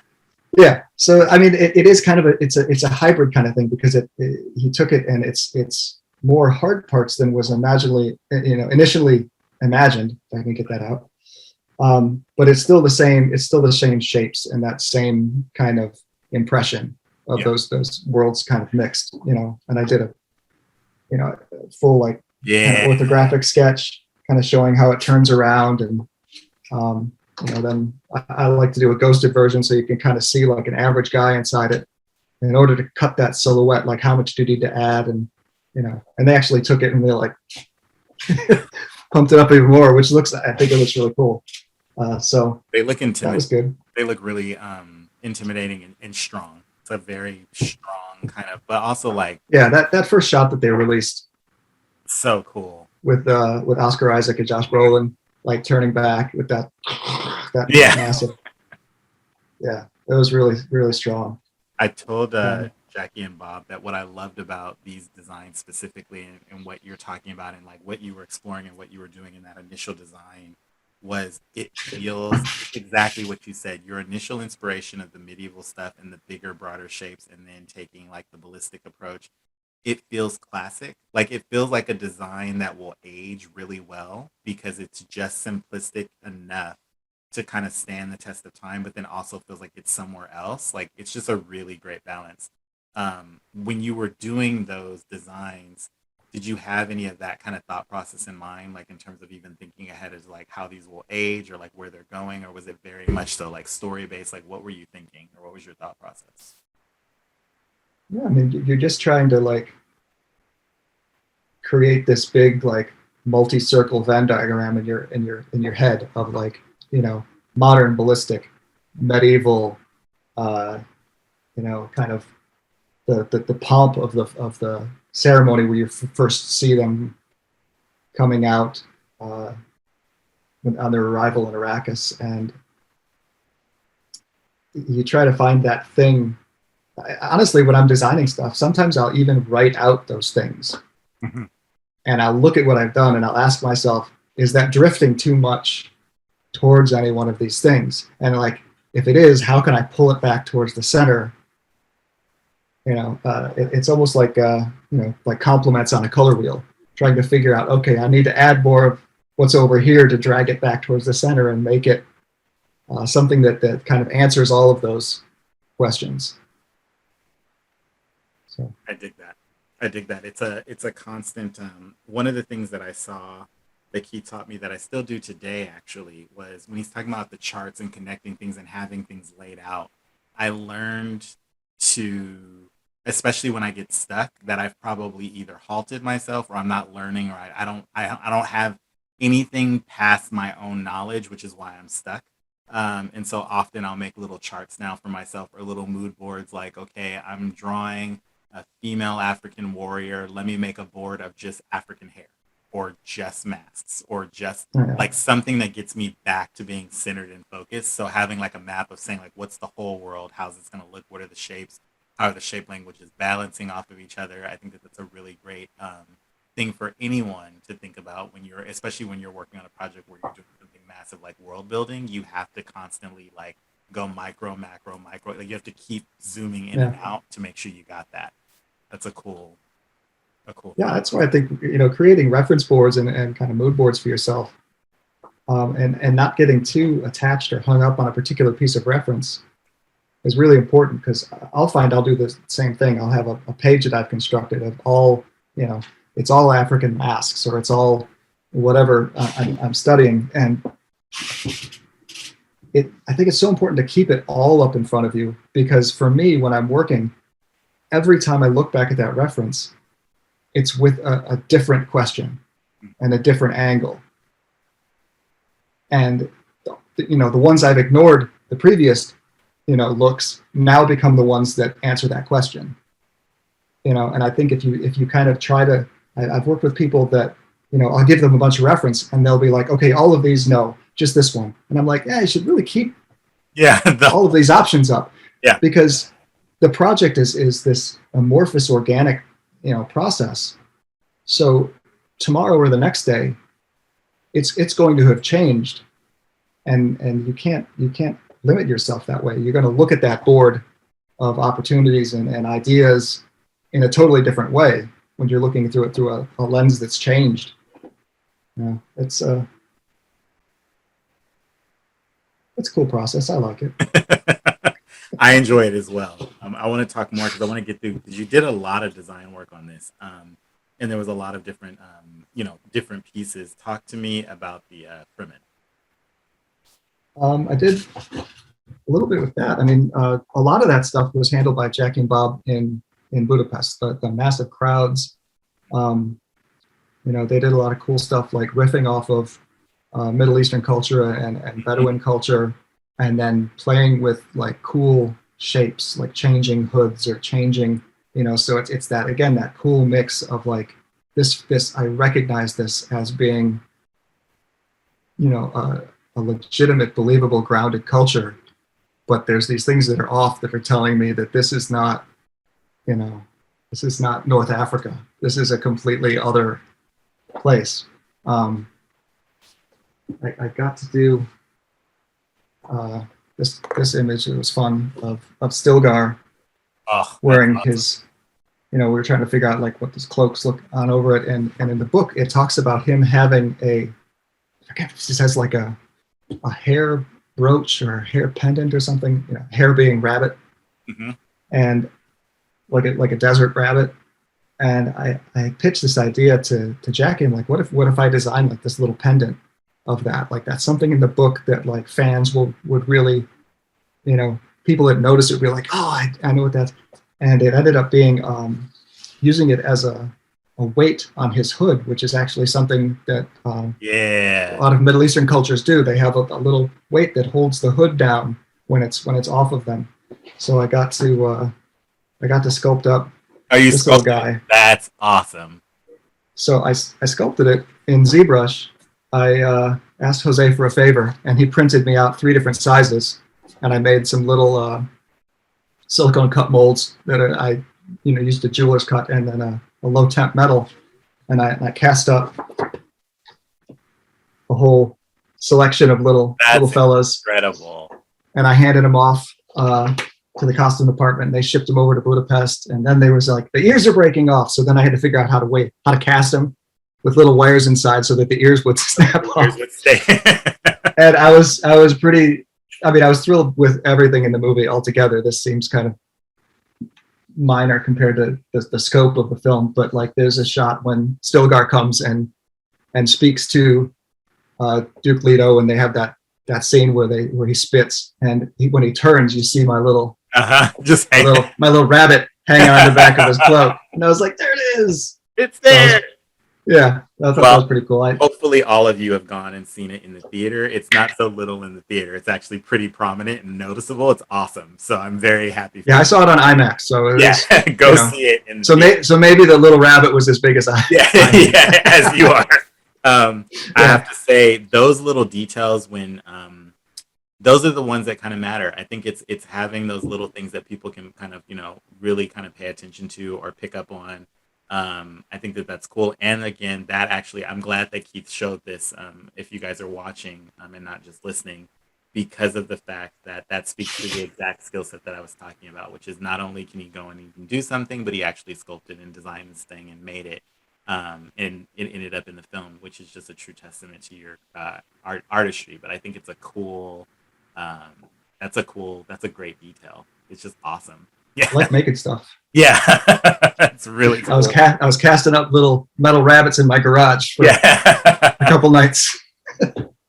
Yeah. So I mean, it is kind of it's a hybrid kind of thing because he took it and it's more hard parts than was initially imagined. If I can get that out. But it's still the same. It's still the same shapes and that same kind of impression of those worlds kind of mixed. And I did a full kind of orthographic sketch, kind of showing how it turns around and. Then I like to do a ghosted version so you can kind of see like an average guy inside it. In order to cut that silhouette, like how much do you need to add, and they actually took it and they like pumped it up even more, which I think it looks really cool. So they look intimidating. That was good. They look really intimidating and strong. It's a very strong kind of, but also like that first shot that they released, so cool with Oscar Isaac and Josh Brolin. Like turning back with that massive. Yeah, it was really, really strong. I told Jackie and Bob that what I loved about these designs specifically and what you're talking about and like what you were exploring and what you were doing in that initial design was it feels exactly what you said. Your initial inspiration of the medieval stuff and the bigger, broader shapes and then taking like the ballistic approach. It feels classic. Like it feels like a design that will age really well because it's just simplistic enough to kind of stand the test of time, but then also feels like it's somewhere else. Like it's just a really great balance. When you were doing those designs, did you have any of that kind of thought process in mind, like in terms of even thinking ahead as like how these will age or like where they're going, or was it very much so like story based? Like what were you thinking, or what was your thought process? Yeah, I mean, you're just trying to like create this big like multi-circle Venn diagram in your head of like modern ballistic, medieval, kind of the pomp of the ceremony where you first see them coming out on their arrival in Arrakis, and you try to find that thing. Honestly, when I'm designing stuff, sometimes I'll even write out those things. Mm-hmm. And I'll look at what I've done and I'll ask myself, is that drifting too much towards any one of these things? And like, if it is, how can I pull it back towards the center? It's almost like, like compliments on a color wheel, trying to figure out, okay, I need to add more of what's over here to drag it back towards the center and make it something that kind of answers all of those questions. So I dig that. It's a constant. One of the things that I saw that he taught me that I still do today actually was when he's talking about the charts and connecting things and having things laid out. I learned to, especially when I get stuck, that I've probably either halted myself or I'm not learning, or I don't have anything past my own knowledge, which is why I'm stuck. And so often I'll make little charts now for myself or little mood boards like, okay, I'm drawing a female African warrior. Let me make a board of just African hair or just masks or just like something that gets me back to being centered and focused. So having like a map of saying like, what's the whole world? How's this going to look? What are the shapes? how the shape language is balancing off of each other. I think that that's a really great thing for anyone to think about when you're, especially when you're working on a project where you're doing something massive like world building. You have to constantly like go micro, macro, micro. Like you have to keep zooming in and out to make sure you got that. That's a cool Yeah, thing. that's why I think, creating reference boards and kind of mood boards for yourself, and not getting too attached or hung up on a particular piece of reference is really important, because I'll do the same thing. I'll have a page that I've constructed of all, it's all African masks, or it's all whatever I'm studying. And I think it's so important to keep it all up in front of you, because for me, when I'm working, every time I look back at that reference, it's with a different question and a different angle. And, the ones I've ignored the previous, looks now become the ones that answer that question. And I think if you kind of try to, I've worked with people that, I'll give them a bunch of reference and they'll be like, okay, all of these, no, just this one. And I'm like, yeah, you should really keep all of these options up. Yeah. Because the project is this amorphous organic, process. So tomorrow or the next day, it's going to have changed. And you can't limit yourself that way. You're going to look at that board of opportunities and ideas in a totally different way when you're looking through it through a lens that's changed. It's a cool process. I like it. I enjoy it as well. I want to talk more because I want to get through, because you did a lot of design work on this, and there was a lot of different, different pieces. Talk to me about the Fremen. I did a little bit with that. I mean, a lot of that stuff was handled by Jackie and Bob in Budapest. The massive crowds. They did a lot of cool stuff, like riffing off of Middle Eastern culture and Bedouin culture, and then playing with like cool shapes, like changing hoods or changing, so it's that, again, that cool mix of like this I recognize this as being, a legitimate, believable, grounded culture, but there's these things that are off that are telling me that this is not, this is not North Africa. This is a completely other place. I got to do this image. It was fun of Stilgar wearing his, we were trying to figure out like what these cloaks look on over it, and in the book it talks about him having I forget if he says like a hair brooch or a hair pendant or something, hair being rabbit, and like a desert rabbit. And I pitched this idea to Jackie. I'm like, what if I designed like this little pendant of that? Like that's something in the book that like fans would really, people that notice it would be like, oh, I know what that's. And it ended up being using it as a weight on his hood, which is actually something that a lot of Middle Eastern cultures do. They have a little weight that holds the hood down when it's off of them. So I got to sculpt up this little guy. That's awesome. So I sculpted it in ZBrush. I asked Jose for a favor, and he printed me out 3 different sizes, and I made some little silicone cut molds that I used a jeweler's cut and then a low temp metal, and I cast up a whole selection of little fellas. Incredible. And I handed them off to the costume department, and they shipped them over to Budapest. And then they was like, the ears are breaking off. So then I had to figure out how to cast them with little wires inside so that the ears would snap off. And I was thrilled with everything in the movie altogether. This seems kind of minor compared to the scope of the film, but like there's a shot when Stilgar comes and speaks to Duke Leto, and they have that scene where he spits, and when he turns, you see my little my little rabbit hanging on the back of his cloak, and I was like, there it is, it's there. Yeah, I thought that was pretty cool. Hopefully all of you have gone and seen it in the theater. It's not so little in the theater. It's actually pretty prominent and noticeable. It's awesome. So I'm very happy. I saw it on IMAX. So go see it. So maybe the little rabbit was as big as I. Yeah, as you are. I have to say those little details when those are the ones that kind of matter. I think it's having those little things that people can kind of, really kind of pay attention to or pick up on. I think that that's cool. And again, that actually, I'm glad that Keith showed this. If you guys are watching and not just listening, because of the fact that that speaks to the exact skill set that I was talking about, which is not only can he go and he can do something, but he actually sculpted and designed this thing and made it. And it ended up in the film, which is just a true testament to your artistry. But I think it's a cool, that's a great detail. It's just awesome. Yeah, I like making stuff. Yeah, it's really cool. I was casting up little metal rabbits in my garage for a couple nights.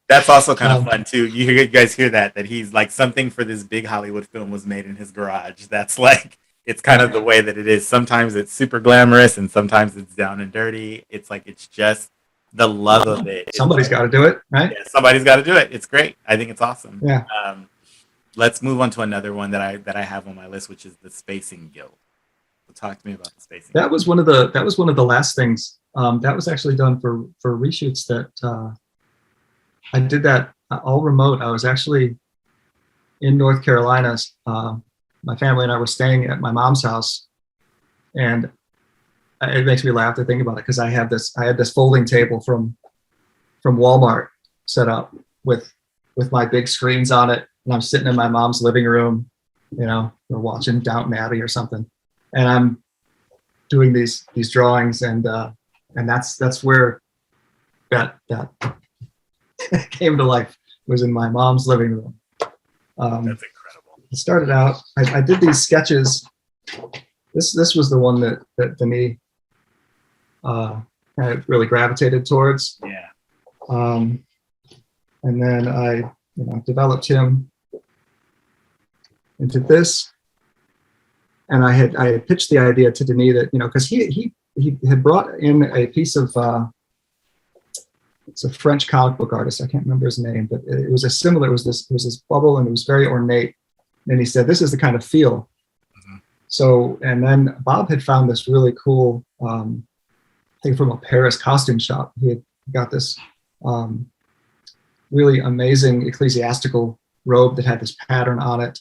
That's also kind of fun too. You guys hear that he's like, something for this big Hollywood film was made in his garage. That's like, it's kind of the way that it is. Sometimes it's super glamorous and sometimes it's down and dirty. It's like, it's just the love of it. Somebody's got to do it, right? Yeah, somebody's got to do it. It's great. I think it's awesome. Yeah. Let's move on to another one that I have on my list, which is the Spacing Guild. So talk to me about the Spacing Guild. That was one of the last things. That was actually done for reshoots that I did that all remote. I was actually in North Carolina. My family and I were staying at my mom's house, and it makes me laugh to think about it because I had this folding table from Walmart set up with my big screens on it, and I'm sitting in my mom's living room, we're watching Downton Abbey or something, and I'm doing these drawings, and that's where that came to life. Was in my mom's living room. That's incredible. It started out, I did these sketches. This was the one that Denis kind of really gravitated towards. Yeah. And then I developed him into this. And I had pitched the idea to Denis that, because he had brought in a piece of it's a French comic book artist. I can't remember his name, but it was this bubble, and it was very ornate. And he said, this is the kind of feel. Mm-hmm. So, and then Bob had found this really cool thing from a Paris costume shop. He had got this really amazing ecclesiastical robe that had this pattern on it.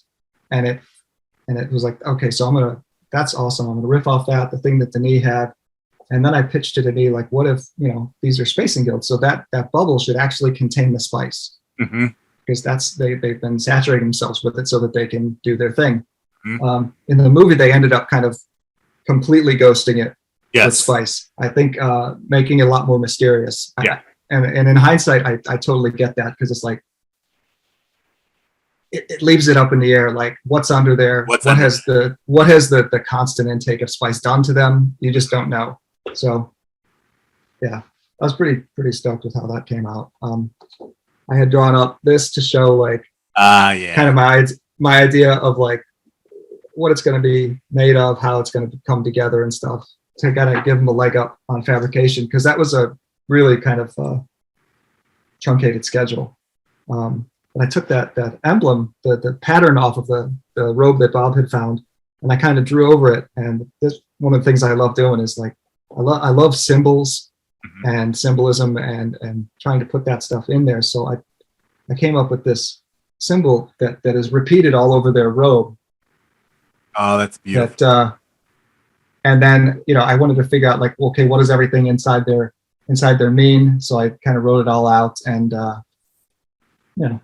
And it was like, okay, so that's awesome. I'm going to riff off that, the thing that Denis had. And then I pitched to Denis, like, what if, these are spacing guilds, so that bubble should actually contain the spice. Mm-hmm. Because they've been saturating themselves with it so that they can do their thing. Mm-hmm. In the movie, they ended up kind of completely ghosting it with spice. I think making it a lot more mysterious. Yeah. And in hindsight, I totally get that, because it's like, it leaves it up in the air, like what's under there, what has the constant intake of spice done to them? You just don't know. So, yeah, I was pretty stoked with how that came out. I had drawn up this to show like kind of my idea of like what it's going to be made of, how it's going to come together and stuff, to kind of give them a leg up on fabrication, because that was a really kind of truncated schedule. But I took that emblem, the pattern off of the robe that Bob had found, and I kind of drew over it. And this, one of the things I love doing is like, I love symbols and symbolism and trying to put that stuff in there. So I came up with this symbol that is repeated all over their robe. Oh, that's beautiful. And then, I wanted to figure out like, okay, what does everything inside there mean? So I kind of wrote it all out, and and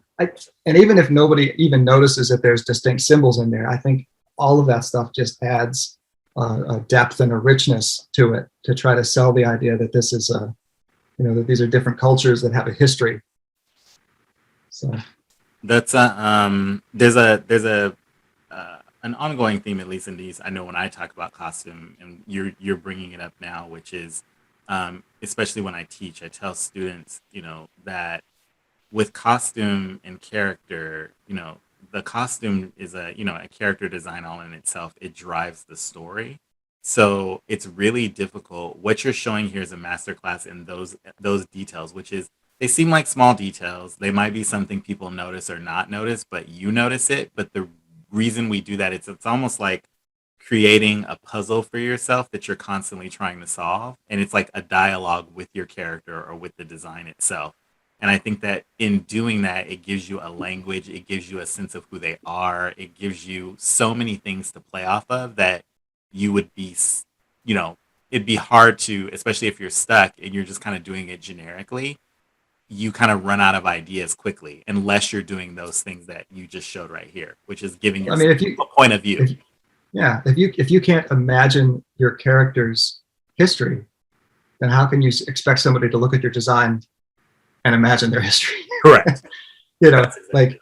even if nobody even notices that there's distinct symbols in there, I think all of that stuff just adds a depth and a richness to it, to try to sell the idea that this is that these are different cultures that have a history. So that's there's an ongoing theme, at least in these. I know when I talk about costume, and you're bringing it up now, which is especially when I teach, I tell students, that with costume and character, the costume is a character design all in itself. It drives the story. So it's really difficult. What you're showing here is a masterclass in those details, which is, they seem like small details. They might be something people notice or not notice, but you notice it. But the reason we do that, it's almost like creating a puzzle for yourself that you're constantly trying to solve. And it's like a dialogue with your character or with the design itself. And I think that in doing that, it gives you a language, it gives you a sense of who they are, it gives you so many things to play off of that you would be, you know, it'd be hard to, especially if you're stuck and you're just kind of doing it generically, you kind of run out of ideas quickly unless you're doing those things that you just showed right here, which is giving I mean, yourself a point of view. if you can't imagine your character's history, then how can you expect somebody to look at your design and imagine their history? Correct. Exactly like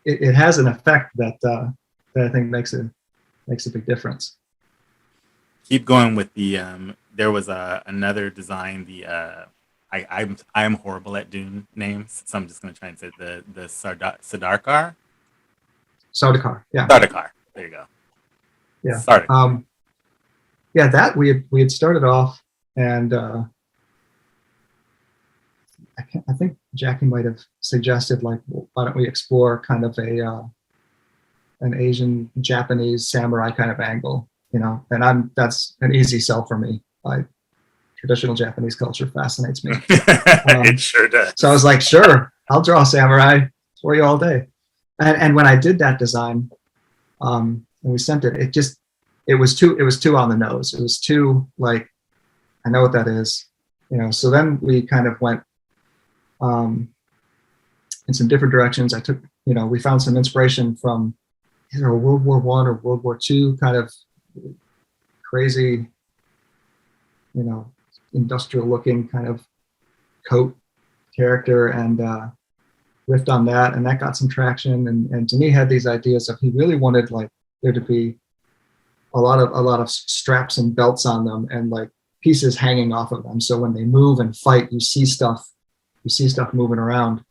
it has an effect that that I think makes a big difference. Keep going with the there was another design, the I'm horrible at Dune names, so I'm just gonna try and say the Sardaukar. Sardaukar, yeah. Sardaukar. There you go. Yeah. Sardaukar. Yeah, that we had started off, and I think Jackie might have suggested, like, well, why don't we explore kind of an Asian Japanese samurai kind of angle, and that's an easy sell for me. Traditional Japanese culture fascinates me. It sure does. So I was like, sure, I'll draw samurai for you all day. And when I did that design, and we sent it, it was too on the nose. It was too, like, I know what that is, So then we kind of went in some different directions. We found some inspiration from either World War I or World War II kind of crazy, industrial looking kind of coat character, and riffed on that, and that got some traction. And Denis had these ideas of, he really wanted, like, there to be a lot of straps and belts on them, and like pieces hanging off of them, so when they move and fight, you see stuff moving around.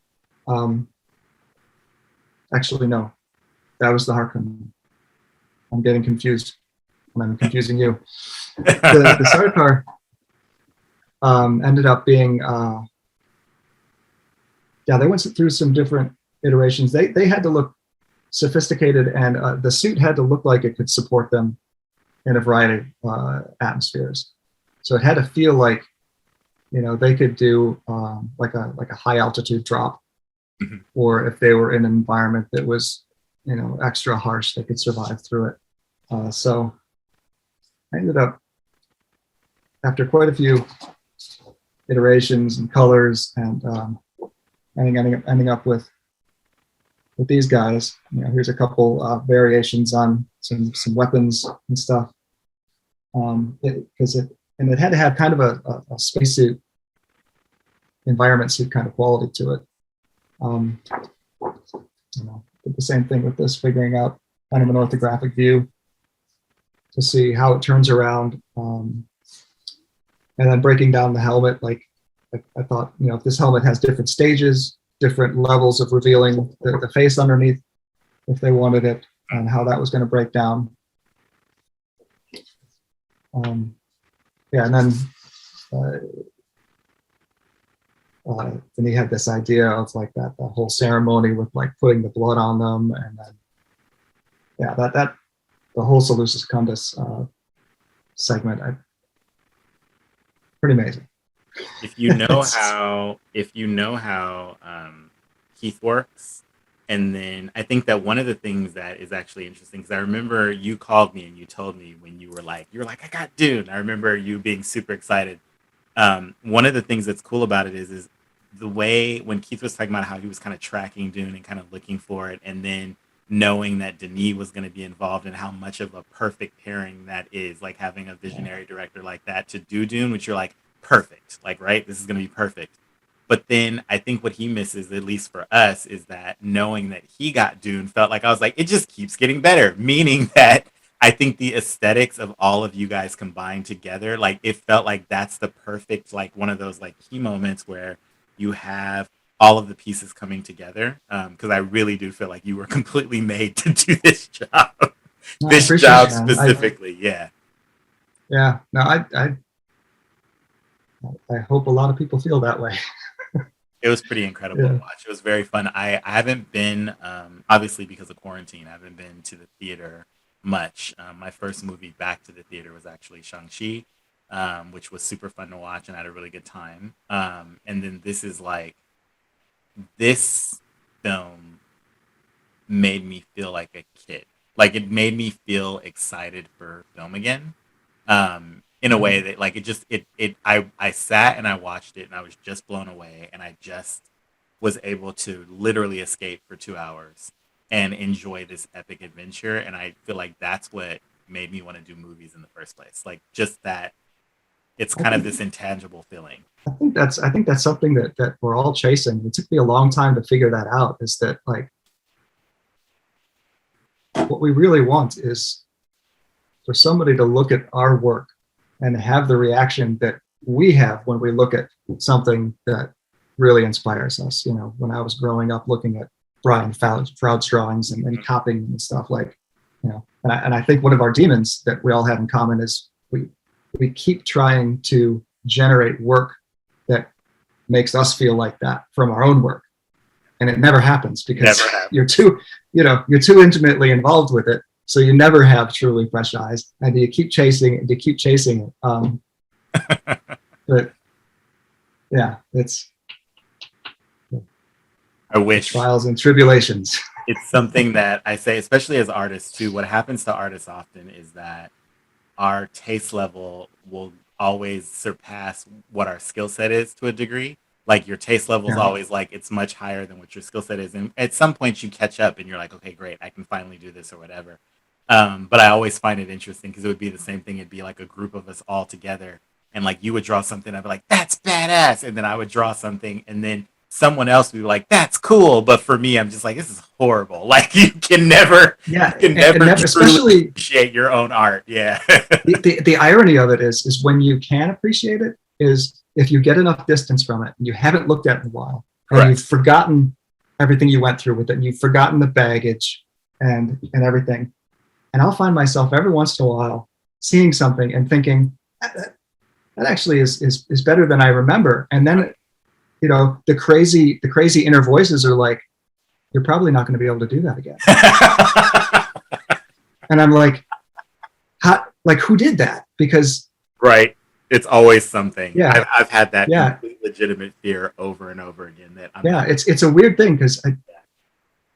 Actually, no, that was the Harkonnen. I'm getting confused, and I'm confusing you. The Sardaukar ended up being, they went through some different iterations. They had to look sophisticated, and the suit had to look like it could support them in a variety of atmospheres. So it had to feel like, they could do like a high altitude drop, mm-hmm. or if they were in an environment that was, extra harsh, they could survive through it. So I ended up, after quite a few iterations and colors, and ending up with these guys. Here's a couple variations on some weapons and stuff. It had to have kind of a spacesuit, environment suit kind of quality to it. Did the same thing with this, figuring out kind of an orthographic view to see how it turns around, and then breaking down the helmet. Like, I thought, if this helmet has different stages, different levels of revealing the face underneath, if they wanted it, and how that was going to break down. And then then he had this idea of, like, that the whole ceremony with, like, putting the blood on them, and then that the whole Seleucus Secundus segment, pretty amazing. If you know how Keith works, and then I think that one of the things that is actually interesting, because I remember you called me and you told me when you were like, I got Dune. I remember you being super excited. One of the things that's cool about it is the way when Keith was talking about how he was kind of tracking Dune and kind of looking for it, and then knowing that Denis was going to be involved, and how much of a perfect pairing that is, like having a visionary director like that to do Dune, which you're like, perfect, like, right, this is going to be perfect. But then I think what he misses, at least for us, is that knowing that he got Dune felt like, I was like, it just keeps getting better, meaning that I think the aesthetics of all of you guys combined together, like, it felt like that's the perfect, like, one of those, like, key moments where you have all of the pieces coming together, because I really do feel like you were completely made to do this job. This job specifically. No, I hope a lot of people feel that way. It was pretty incredible to watch. It was very fun. I haven't been, obviously because of quarantine, I haven't been to the theater much. My first movie back to the theater was actually Shang-Chi, which was super fun to watch, and I had a really good time. And then this is like this film made me feel like a kid. Like it made me feel excited for film again. In a way that like I sat and I watched it and I was just blown away and I just was able to literally escape for 2 hours and enjoy this epic adventure. And I feel like that's what made me want to do movies in the first place. Like just that it's kind of this intangible feeling. I think that's something that we're all chasing. It took me a long time to figure that out, is that like what we really want is for somebody to look at our work and have the reaction that we have when we look at something that really inspires us. You know, when I was growing up looking at Brian Froud's drawings and copying and stuff, like, you know, and I think one of our demons that we all have in common is we keep trying to generate work that makes us feel like that from our own work. And it never happens because you're too intimately involved with it. So you never have truly fresh eyes, and you keep chasing it. But yeah, I wish trials and tribulations. It's something that I say, especially as artists too. What happens to artists often is that our taste level will always surpass what our skill set is to a degree. Like your taste level is always like it's much higher than what your skill set is, and at some point you catch up and you're like, okay, great, I can finally do this or whatever. But I always find it interesting because it would be the same thing. It'd be like a group of us all together, and like you would draw something, I'd be like, that's badass, and then I would draw something, and then someone else would be like, that's cool, but for me, I'm just like, this is horrible. Like you can never especially appreciate your own art. Yeah. the irony of it is when you can appreciate it is if you get enough distance from it and you haven't looked at it in a while, and you've forgotten everything you went through with it, and you've forgotten the baggage and everything. And I'll find myself every once in a while seeing something and thinking that actually is better than I remember. And then, you know, the crazy inner voices are like, you're probably not going to be able to do that again. And I'm like, who did that? Because right. It's always something. Yeah. I've had that complete legitimate fear over and over again. It's a weird thing because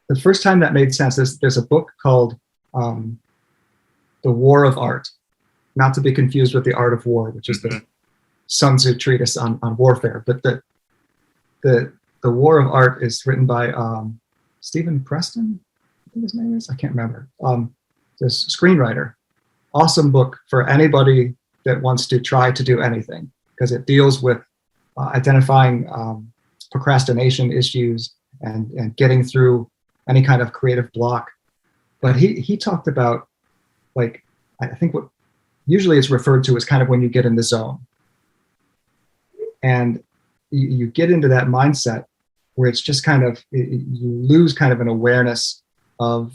the first time that made sense, there's a book called The War of Art, not to be confused with The Art of War, which is the Sun Tzu treatise on warfare. But the War of Art is written by Stephen Preston, I think his name is. I can't remember. This screenwriter. Awesome book for anybody that wants to try to do anything, because it deals with identifying procrastination issues and getting through any kind of creative block. But he talked about, like, I think what usually it's referred to as kind of when you get in the zone. And you get into that mindset where it's just kind of, you lose kind of an awareness of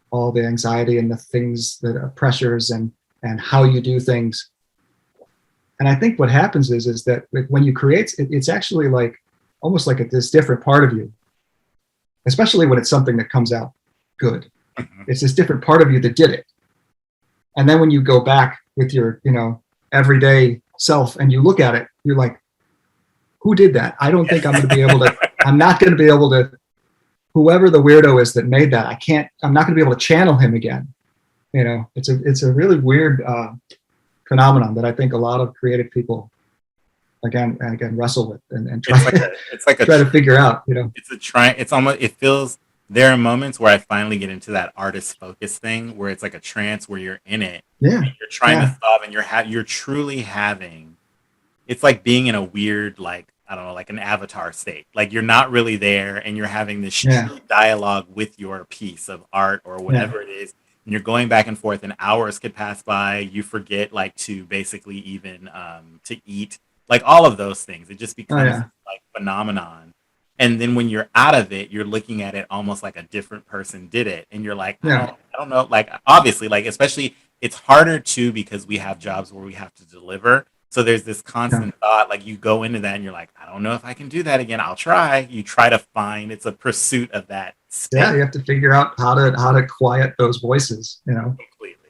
all the anxiety and the things that are pressures and how you do things. And I think what happens is that when you create, it's actually like almost like this different part of you, especially when it's something that comes out good. It's this different part of you that did it. And then when you go back with your, you know, everyday self and you look at it, you're like, who did that? I don't think I'm going to be able to, I'm not going to be able to, whoever the weirdo is that made that, I'm not going to be able to channel him again. You know, it's a really weird phenomenon that I think a lot of creative people again wrestle with and try to figure out, you know. It's almost, it feels, there are moments where I finally get into that artist focus thing where it's like a trance where you're in it. Yeah. You're trying to solve and you're truly having, it's like being in a weird, like, I don't know, like an avatar state. Like you're not really there and you're having this dialogue with your piece of art or whatever it is. And you're going back and forth and hours could pass by. You forget like to basically even to eat, like all of those things. It just becomes like phenomenon. And then when you're out of it, you're looking at it almost like a different person did it. And you're like, I don't know. Like obviously, like especially it's harder too because we have jobs where we have to deliver. So there's this constant thought, like you go into that and you're like, I don't know if I can do that again. I'll try. You try to find, it's a pursuit of that state. Yeah, you have to figure out how to quiet those voices, you know. Completely.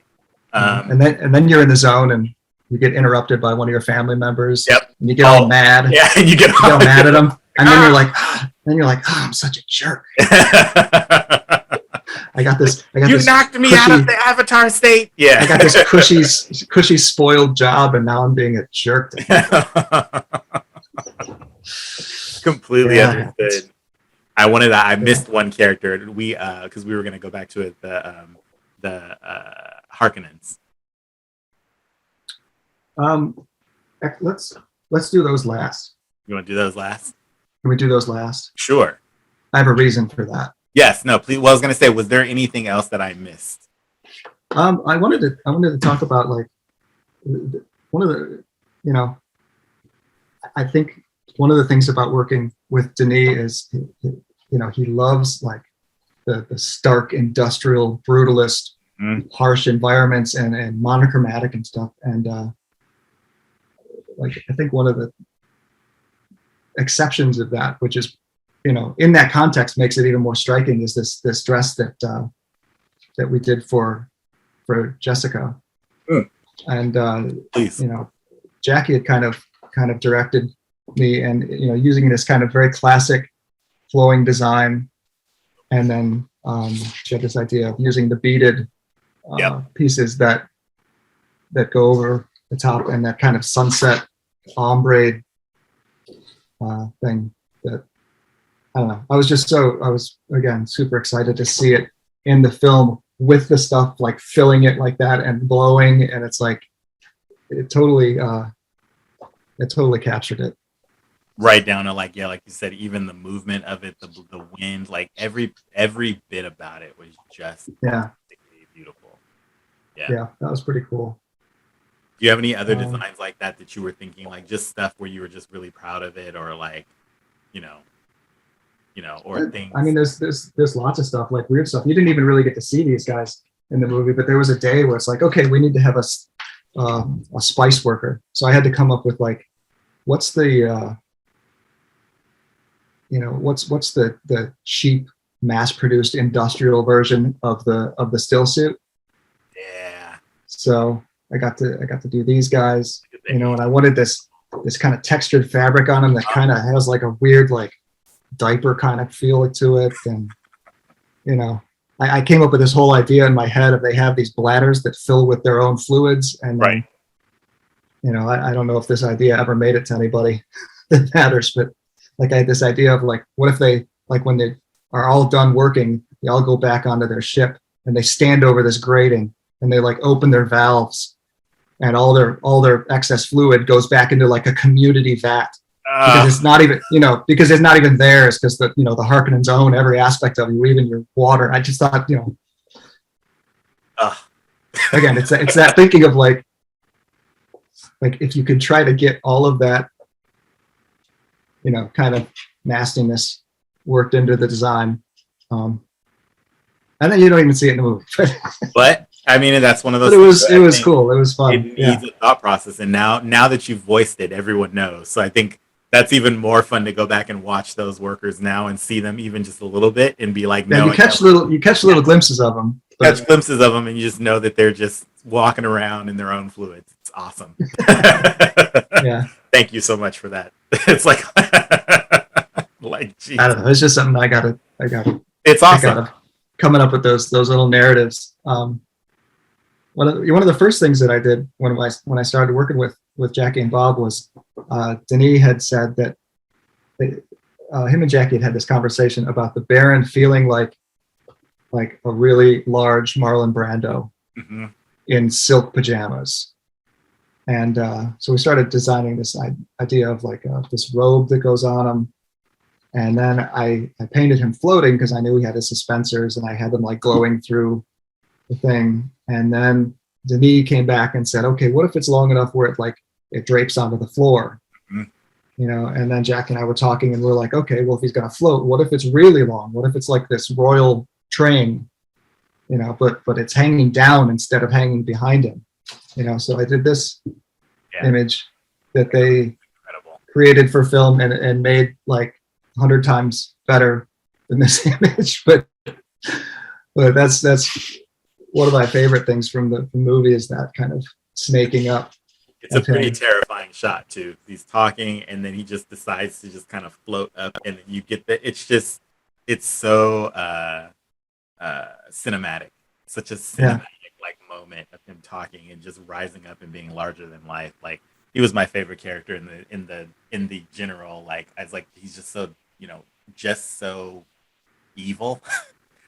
And then you're in the zone and you get interrupted by one of your family members. Yep. And you get all mad. Yeah, and you get all mad at them. And then you're like, then you're like, I'm such a jerk. I got this. You knocked me out of the Avatar state. Yeah. I got this cushy, spoiled job, and now I'm being a jerk. Completely understood. I missed one character. Because we were gonna go back to it. The Harkonnens. Let's do those last. You want to do those last? Can we do those last? Sure. I have a reason for that. Yes. No. Please. Well, I was gonna say, was there anything else that I missed? I wanted to talk about like one of the, I think one of the things about working with Denis is, he loves like the stark industrial brutalist, harsh environments and monochromatic and stuff. And like I think one of the exceptions of that, which is, in that context makes it even more striking, is this dress that we did for Jessica. And please, Jackie had kind of directed me, and using this kind of very classic flowing design, and then she had this idea of using the beaded pieces that go over the top, and that kind of sunset ombre thing that, I don't know. I was again super excited to see it in the film with the stuff like filling it like that and blowing, and it's like it totally captured it. Right down to like you said, even the movement of it, the wind, like every bit about it was just beautiful. Yeah, that was pretty cool. Do you have any other designs like that you were thinking, like just stuff where you were just really proud of it, or like, or things? I mean, there's lots of stuff, like weird stuff. You didn't even really get to see these guys in the movie, but there was a day where it's like, okay, we need to have a spice worker. So I had to come up with like, what's the what's the cheap mass-produced industrial version of the still suit. Yeah. So I got to do these guys, and I wanted this kind of textured fabric on them that kind of has like a weird like diaper kind of feel to it. And I came up with this whole idea in my head of, they have these bladders that fill with their own fluids, and right. I don't know if this idea ever made it to anybody that matters, but like I had this idea of like, what if they, like when they are all done working, they all go back onto their ship and they stand over this grating and they like open their valves, and all their excess fluid goes back into like a community vat. Because it's not even, because it's not even theirs, because the Harkonnens own every aspect of you, even your water. I just thought, again, it's that thinking of like if you could try to get all of that, kind of nastiness worked into the design, and then you don't even see it in the movie. But I mean, that's one of those. But it was cool. It was fun. It needs a thought process, and now that you've voiced it, everyone knows. So I think that's even more fun to go back and watch those workers now and see them even just a little bit and be like, no. You catch little glimpses of them. Catch glimpses of them, and you just know that they're just walking around in their own fluids. It's awesome. Yeah. Thank you so much for that. It's like, geez. I don't know. It's just something I gotta. It's awesome. Coming up with those little narratives. One of the first things that I did when I started working with Jackie and Bob was, Denis had said that him and Jackie had this conversation about the Baron feeling like a really large Marlon Brando in silk pajamas. And so we started designing this idea of like this robe that goes on him. And then I painted him floating because I knew he had his suspensors, and I had them like glowing through the thing. And then Denis came back and said, okay, what if it's long enough where it drapes onto the floor? And then Jack and I were talking, and we're like, okay, well, if he's going to float, what if it's really long? What if it's like this royal train, but it's hanging down instead of hanging behind him? So I did this image that they created for film and made like 100 times better than this image. But that's one of my favorite things from the movie, is that kind of snaking up It's a pretty terrifying shot too. He's talking, and then he just decides to just kind of float up, and you get the. It's so cinematic, such a cinematic like moment of him talking and just rising up and being larger than life. Like he was my favorite character in the general. Like I was like, he's just so just so evil.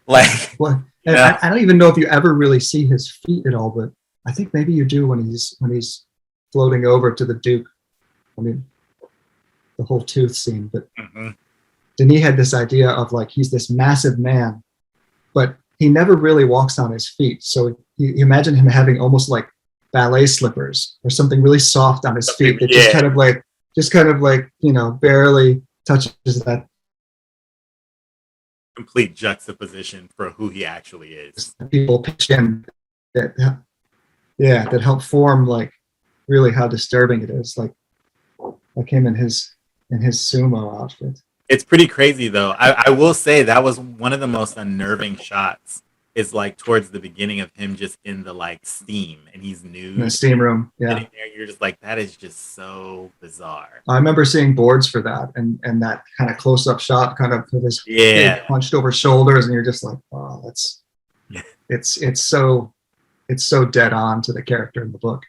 Like, well, I don't even know if you ever really see his feet at all, but I think maybe you do when he's floating over to the Duke. I mean, the whole tooth scene. But Denis had this idea of like he's this massive man, but he never really walks on his feet. So you imagine him having almost like ballet slippers or something really soft on his feet that just kind of like barely touches that. Complete juxtaposition for who he actually is. People pitch in that help form like really how disturbing it is. Like him in his sumo outfit. It's pretty crazy though. I will say that was one of the most unnerving shots. Is like towards the beginning of him just in the like steam, and he's nude in the steam room. Yeah, sitting there, you're just like, that is just so bizarre. I remember seeing boards for that, and that kind of close up shot, kind of with his big hunched over shoulders, and you're just like, wow, that's it's so dead on to the character in the book.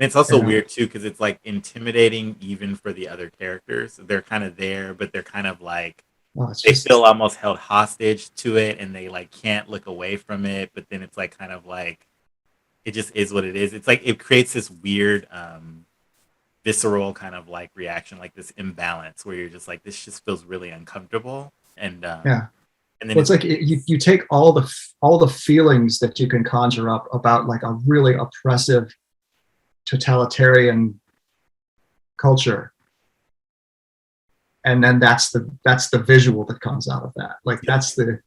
And it's also weird too because it's like intimidating even for the other characters. They're kind of there, but they're kind of like. They feel almost held hostage to it, and they like can't look away from it. But then it's like kind of like it just is what it is. It's like it creates this weird, visceral kind of like reaction, like this imbalance where you're just like, this just feels really uncomfortable. And and then it's like you take all the feelings that you can conjure up about like a really oppressive, totalitarian culture. And then that's the visual that comes out of that. Like that's the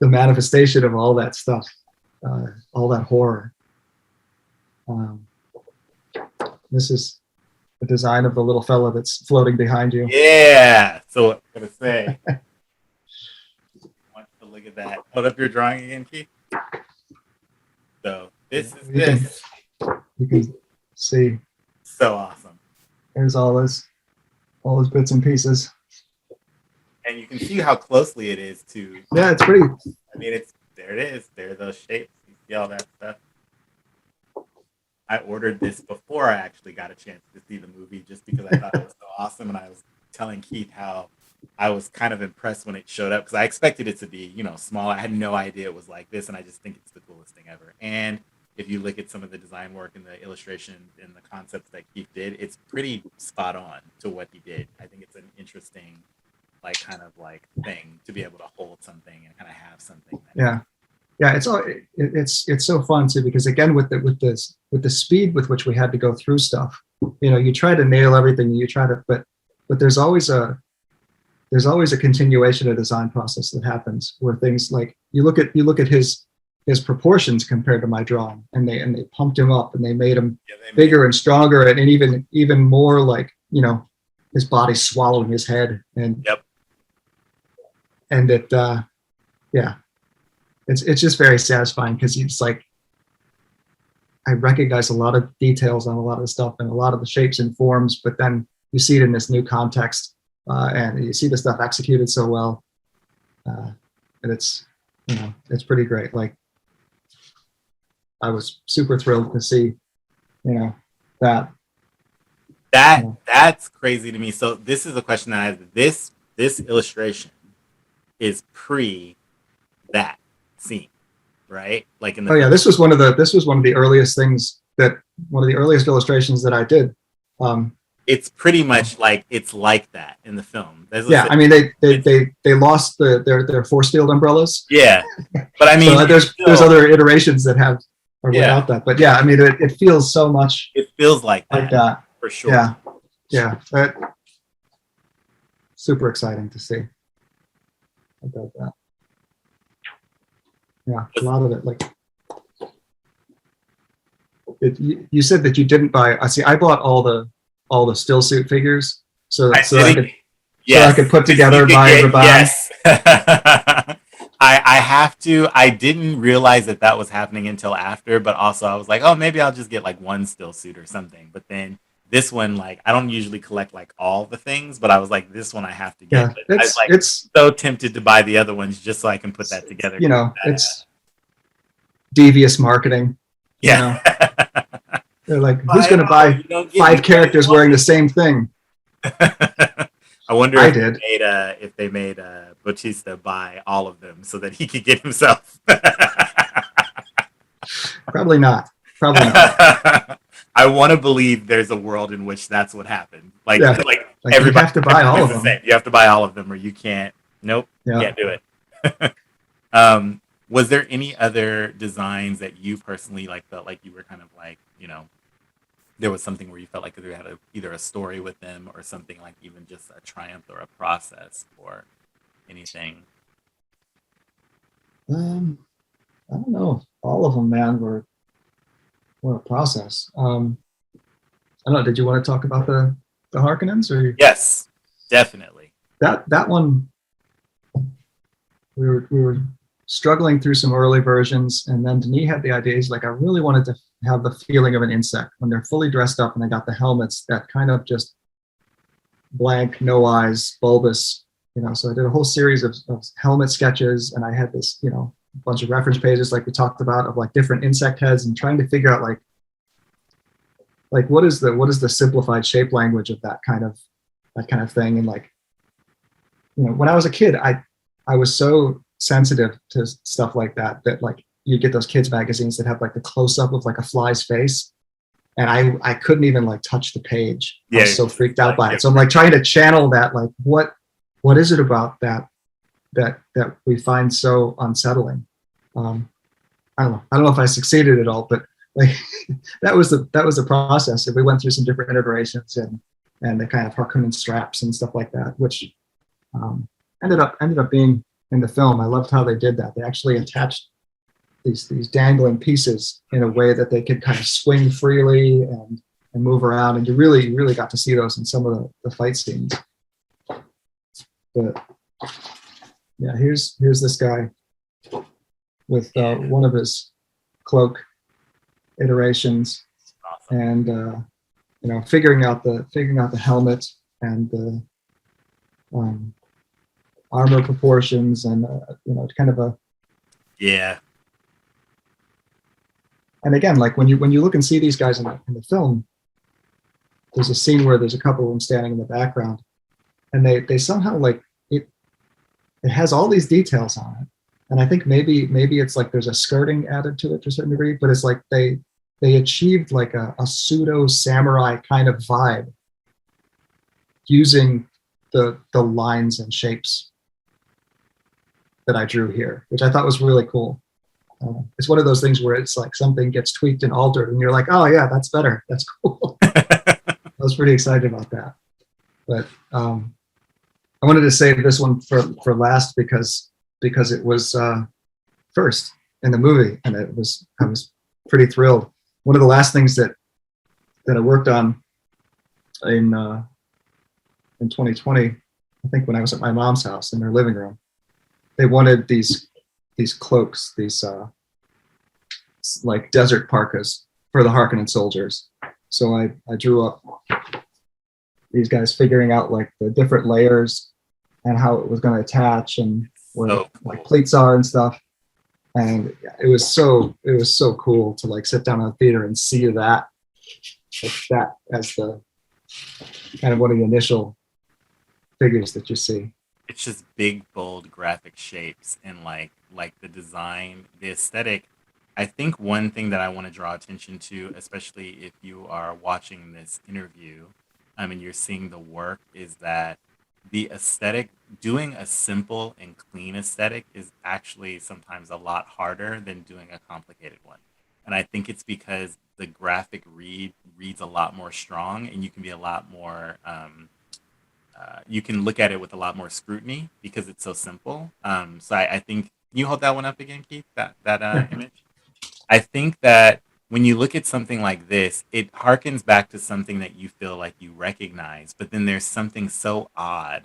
manifestation of all that stuff, all that horror. This is the design of the little fella that's floating behind you. Yeah. So I'm gonna say, want to look at that. Hold up your drawing again, Keith. So this is this. You can see. So awesome. There's all his bits and pieces. And you can see how closely it is to. Yeah, it's pretty. I mean, there it is. There are those shapes. You see all that stuff. I ordered this before I actually got a chance to see the movie just because I thought it was so awesome. And I was telling Keith how I was kind of impressed when it showed up because I expected it to be, small. I had no idea it was like this. And I just think it's the coolest thing ever. And if you look at some of the design work and the illustration and the concepts that Keith did, it's pretty spot on to what he did. I think it's an interesting, like, kind of like thing to be able to hold something and kind of have something. Yeah, it's so fun too because again with the speed with which we had to go through stuff, you try to nail everything. But there's always a continuation of design process that happens where things like you look at his proportions compared to my drawing, and they pumped him up and they made him bigger and stronger and even more like his body swallowing his head and it's just very satisfying because it's like I recognize a lot of details on a lot of the stuff and a lot of the shapes and forms, but then you see it in this new context and you see the stuff executed so well, and it's pretty great. Like I was super thrilled to see, that. That's crazy to me. So this is a question that I have. This illustration is pre that scene, right? Like in the this was one of the earliest illustrations that I did. It's pretty much like it's like that in the film. I mean they lost their force field umbrellas. Yeah, but I mean there's other iterations that have or without that. But I mean it feels so much. It feels like that for sure. Yeah. Super exciting to see about that. Yeah, a lot of it. Like you said that you didn't buy. I bought all the still suit figures so I could put together my Raban. Yes. I I have to. I didn't realize that that was happening until after, but also I was like, oh, maybe I'll just get like one still suit or something. But then this one, like, I don't usually collect like all the things, but I was like, this one I have to get. Yeah, But I was it's like it's so tempted to buy the other ones just so I can put that it's together. you know it's devious marketing. You Yeah. know, they're like, who's Buy it going to all. buy You don't get five anybody characters wearing the same thing? I wonder I did. if they made Bautista buy all of them so that he could get himself. Probably not. Probably not. I want to believe there's a world in which that's what happened. Like Yeah, like like you have to buy all everybody's of the them. same. You have to buy all of them, or you can't. Nope, Yeah. can't do it. Was there any other designs that you personally like felt like you were kind of like, there was something where you felt like you had either a story with them or something like even just a triumph or a process or anything? Um, I don't know. All of them, man, were a process. I don't know. Did you want to talk about the Harkonnens or Yes, definitely. that one? We were struggling through some early versions, and then Denis had the idea. He's like, I really wanted to have the feeling of an insect when they're fully dressed up and they got the helmets that kind of just blank, no eyes, bulbous. So I did a whole series of helmet sketches, and I had this, bunch of reference pages like we talked about of like different insect heads and trying to figure out like what is the simplified shape language of that kind of thing. And like, when I was a kid, I was so sensitive to stuff like that like you get those kids magazines that have like the close up of like a fly's face, and I couldn't even like touch the page. I was so freaked out by it. So I'm like trying to channel that, like what is it about that we find so unsettling. I don't know if I succeeded at all, but like that was the process. And we went through some different iterations and the kind of Harkonnen straps and stuff like that, which ended up being in the film. I loved how they did that. They actually attached these dangling pieces in a way that they could kind of swing freely and move around, and you really got to see those in some of the fight scenes. But yeah, here's this guy with one of his cloak iterations, and figuring out the helmet and the armor proportions, and kind of a Yeah. And again, like when you look and see these guys in the film, there's a scene where there's a couple of them standing in the background, and they somehow like it has all these details on it. And I think maybe it's like there's a skirting added to it to a certain degree, but it's like they achieved like a pseudo samurai kind of vibe using the lines and shapes that I drew here, which I thought was really cool. It's one of those things where it's like something gets tweaked and altered, and you're like, oh yeah, that's better. That's cool. I was pretty excited about that. But I wanted to save this one for last because it was first in the movie, and I was pretty thrilled. One of the last things that I worked on in 2020, I think when I was at my mom's house in their living room, they wanted these cloaks, these like desert parkas for the Harkonnen soldiers. So I drew up these guys figuring out like the different layers and how it was going to attach and where like pleats are and stuff. And it was so cool to like sit down in the theater and see that as the kind of one of the initial figures that you see. It's just big, bold graphic shapes, and like the design, the aesthetic. I think one thing that I want to draw attention to, especially if you are watching this interview, and you're seeing the work, is that the aesthetic, doing a simple and clean aesthetic, is actually sometimes a lot harder than doing a complicated one. And I think it's because the graphic reads a lot more strong, and you can be a lot more you can look at it with a lot more scrutiny because it's so simple. So I think, can you hold that one up again, Keith? That image. I think that when you look at something like this, it harkens back to something that you feel like you recognize, but then there's something so odd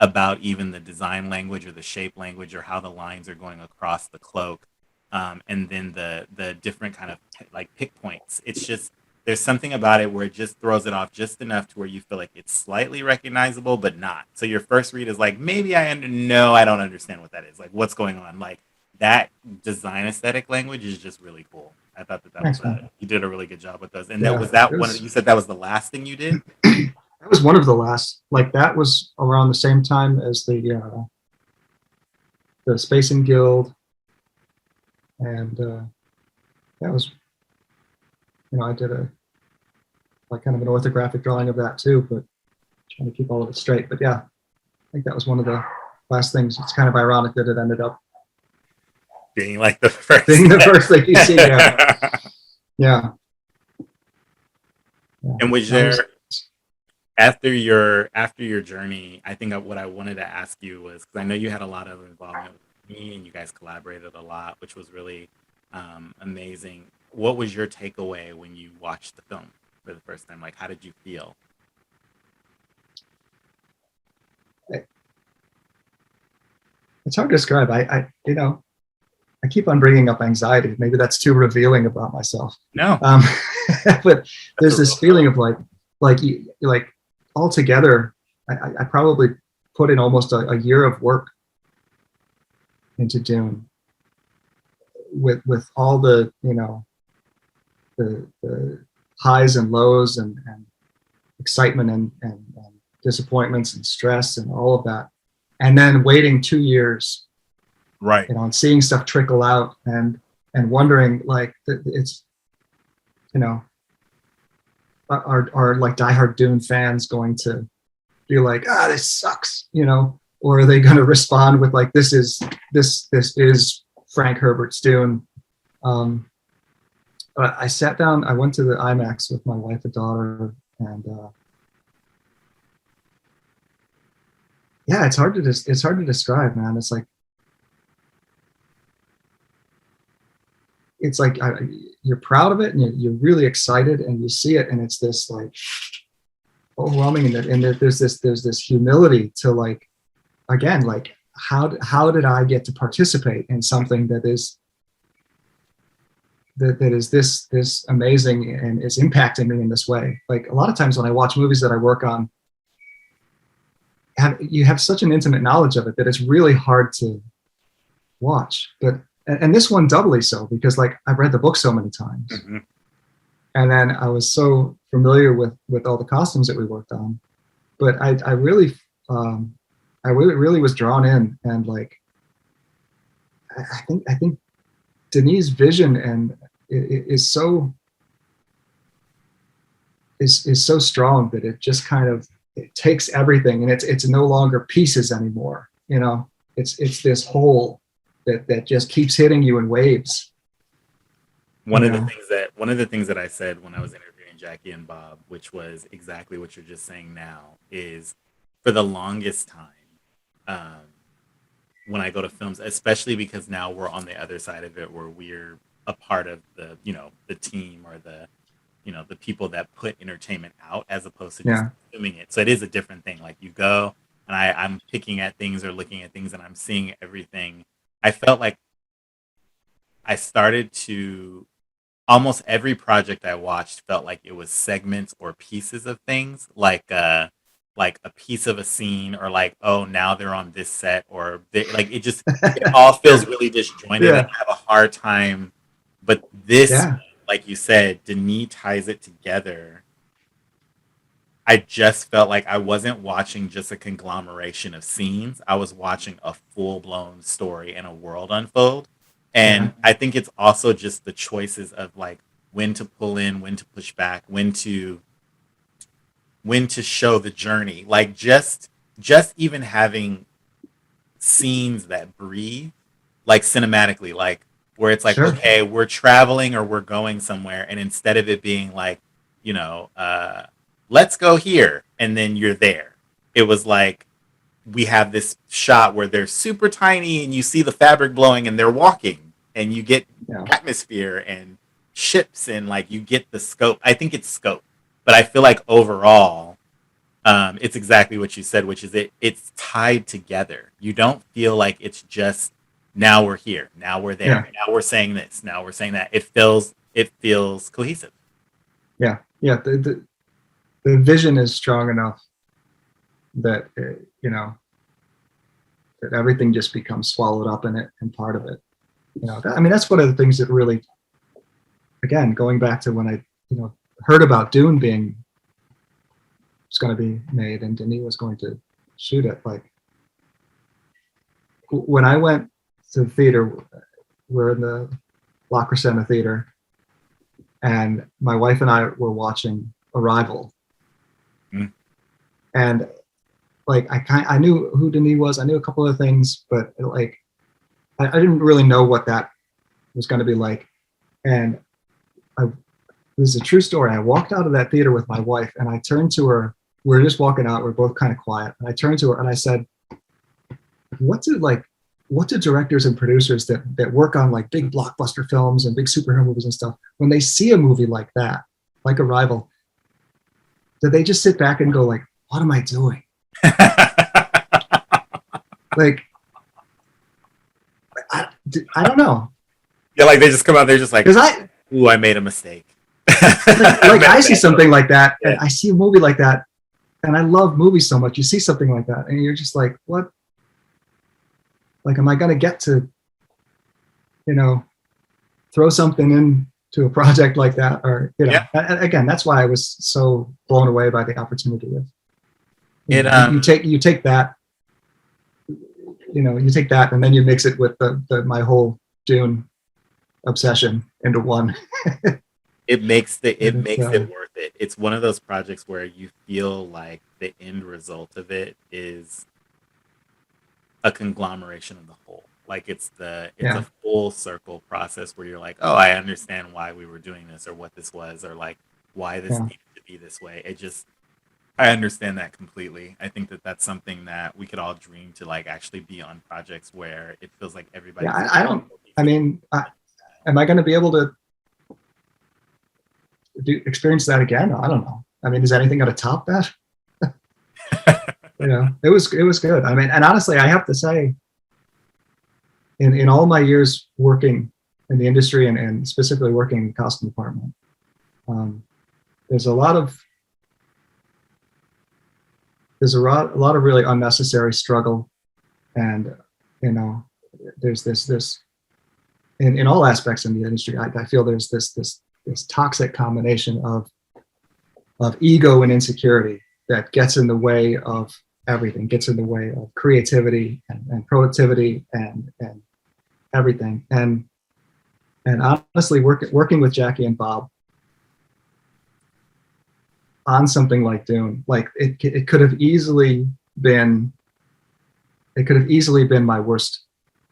about even the design language or the shape language or how the lines are going across the cloak, and then the different kind of like pick points. It's just there's something about it where it just throws it off just enough to where you feel like it's slightly recognizable, but not. So your first read is like, maybe no, I don't understand what that is. Like, what's going on? Like that design aesthetic language is just really cool. I thought that was Thanks, man. you did a really good job with those. And Yeah, that one. You said that was the last thing you did. that was one of the last. Like that was around the same time as the Spacing Guild, and that was, I did a like kind of an orthographic drawing of that too, but trying to keep all of it straight. But yeah, I think that was one of the last things. It's kind of ironic that it ended up being like the first thing you see. Yeah. Yeah. And was there after your journey? I think what I wanted to ask you was, because I know you had a lot of involvement with me and you guys collaborated a lot, which was really amazing. What was your takeaway when you watched the film for the first time? Like, how did you feel? It's hard to describe. I keep on bringing up anxiety. Maybe that's too revealing about myself. No. But there's this feeling of like altogether, I probably put in almost a year of work into Dune with all the, the highs and lows and excitement and disappointments and stress and all of that. And then waiting 2 years, right, and seeing stuff trickle out and wondering like it's, are like diehard Dune fans going to be like, this sucks, or are they going to respond with like, this is Frank Herbert's Dune. I sat down, I went to the IMAX with my wife and daughter, and yeah, it's hard to describe, man. It's like you're proud of it and you're really excited and you see it and it's this like overwhelming, and there's this humility to like, again, like how did I get to participate in something that is this amazing and is impacting me in this way. Like a lot of times when I watch movies that I work on, you have such an intimate knowledge of it that it's really hard to watch. But and this one doubly so, because like I've read the book so many times, mm-hmm. and then I was so familiar with all the costumes that we worked on. But I really was drawn in, and like I think Denis' vision and is so strong that it just kind of it takes everything, and it's no longer pieces anymore. It's this whole that just keeps hitting you in waves. One of the things that I said when I was interviewing Jackie and Bob, which was exactly what you're just saying now, is for the longest time, when I go to films, especially because now we're on the other side of it, where we're a part of the team or the people that put entertainment out as opposed to just consuming it. So it is a different thing. Like you go and I'm picking at things or looking at things and I'm seeing everything. I felt like I started to almost every project I watched felt like it was segments or pieces of things, like a piece of a scene, or like, oh, now they're on this set, or it all feels really disjointed. Yeah. And I have a hard time, but this, like you said, Denis ties it together. I just felt like I wasn't watching just a conglomeration of scenes. I was watching a full-blown story and a world unfold. And I think it's also just the choices of like when to pull in, when to push back, when to show the journey. Like just even having scenes that breathe, like cinematically, like where it's like, okay, we're traveling or we're going somewhere, and instead of it being like, let's go here, and then you're there. It was like, we have this shot where they're super tiny and you see the fabric blowing and they're walking and you get atmosphere and ships and like you get the scope. I think it's scope, but I feel like overall It's exactly what you said, which is it's tied together. You don't feel like it's just now we're here, now we're Yeah, there, now we're saying this, now we're saying that. It feels cohesive. yeah, yeah. The vision is strong enough that you know, that everything just becomes swallowed up in it and part of it. I mean, that's one of the things that really, again, going back to when I, heard about Dune being was going to be made and Denis was going to shoot it. Like when I went to the theater, we're in the La Crescenta Theater, and my wife and I were watching Arrival, and like I knew who Denis was. I knew a couple of things, but like I didn't really know what that was going to be like. And this is a true story. I walked out of that theater with my wife, and I turned to her. We were just walking out. We we're both kind of quiet. And I turned to her and I said, what do directors and producers that work on like big blockbuster films and big superhero movies and stuff, when they see a movie like that, like Arrival, do they just sit back and go like, what am I doing? Like, I don't know. Yeah, like they just come out, they're just like, because ooh, I made a mistake. I see something like that, and I see a movie like that, and I love movies so much. You see something like that, and you're just like, what? Like, am I going to get to, throw something into a project like that? Or, again, that's why I was so blown away by the opportunity. You take that, you take that, and then you mix it with my whole Dune obsession into one. It makes it worth it. It's one of those projects where you feel like the end result of it is a conglomeration of the whole. Like it's a full circle process where you're like, oh, I understand why we were doing this or what this was or like why this needed to be this way. I understand that completely. I think that that's something that we could all dream to like actually be on projects where it feels like everybody. Yeah, I don't. I mean, am I going to be able to experience that again? I don't know. I mean, is anything going to top that? It was good. I mean, and honestly, I have to say, in all my years working in the industry and specifically working in the costume department, there's a lot of really unnecessary struggle, and there's this in all aspects in the industry. I feel there's this toxic combination of ego and insecurity that gets in the way of everything, gets in the way of creativity and productivity and everything. And honestly, working with Jackie and Bob on something like Dune, like it could have easily been my worst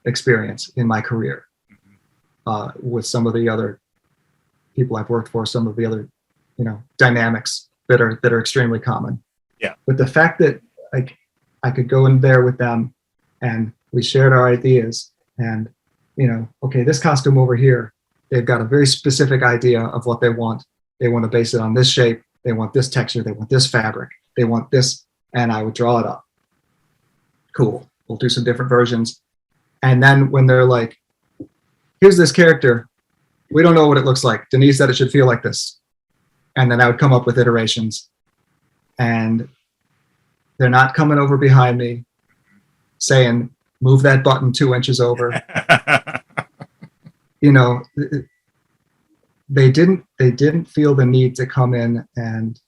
experience in my career, with some of the other people I've worked for, some of the other dynamics that are extremely common. Yeah. But the fact that I could go in there with them and we shared our ideas, and okay, this costume over here, they've got a very specific idea of what they want. They want to base it on this shape. They want this texture. They want this fabric. They want this, and I would draw it up. Cool. We'll do some different versions. And then when they're like, here's this character, we don't know what it looks like. Denis said it should feel like this. And then I would come up with iterations, and they're not coming over behind me saying, move that button 2 inches over. They didn't feel the need to come in and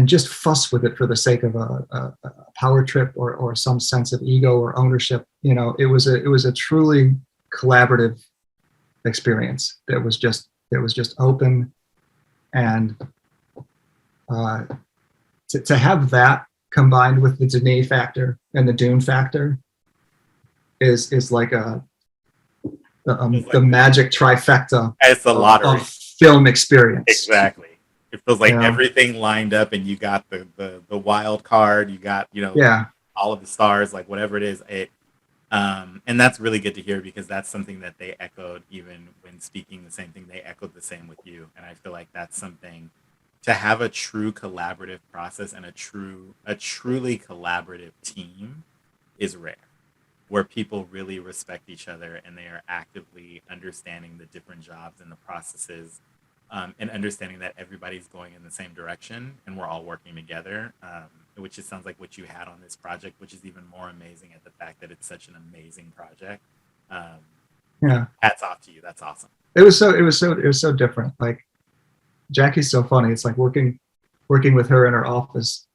just fuss with it for the sake of a power trip or some sense of ego or ownership. It was a truly collaborative experience that was just open, and to have that combined with the Denis factor and the Dune factor is like the magic trifecta. It's a lottery of film experience. Exactly. It feels like everything lined up, and you got the wild card. You got all of the stars, like whatever it is. And that's really good to hear, because that's something that they echoed even when speaking the same thing. They echoed the same with you, and I feel like that's something to have a true collaborative process and a truly collaborative team is rare, where people really respect each other and they are actively understanding the different jobs and the processes, and understanding that everybody's going in the same direction and we're all working together, which it sounds like what you had on this project, which is even more amazing at the fact that it's such an amazing project. um, Yeah. Hats off to you. That's awesome. It was so different. Like, Jackie's so funny. It's like working with her in her office.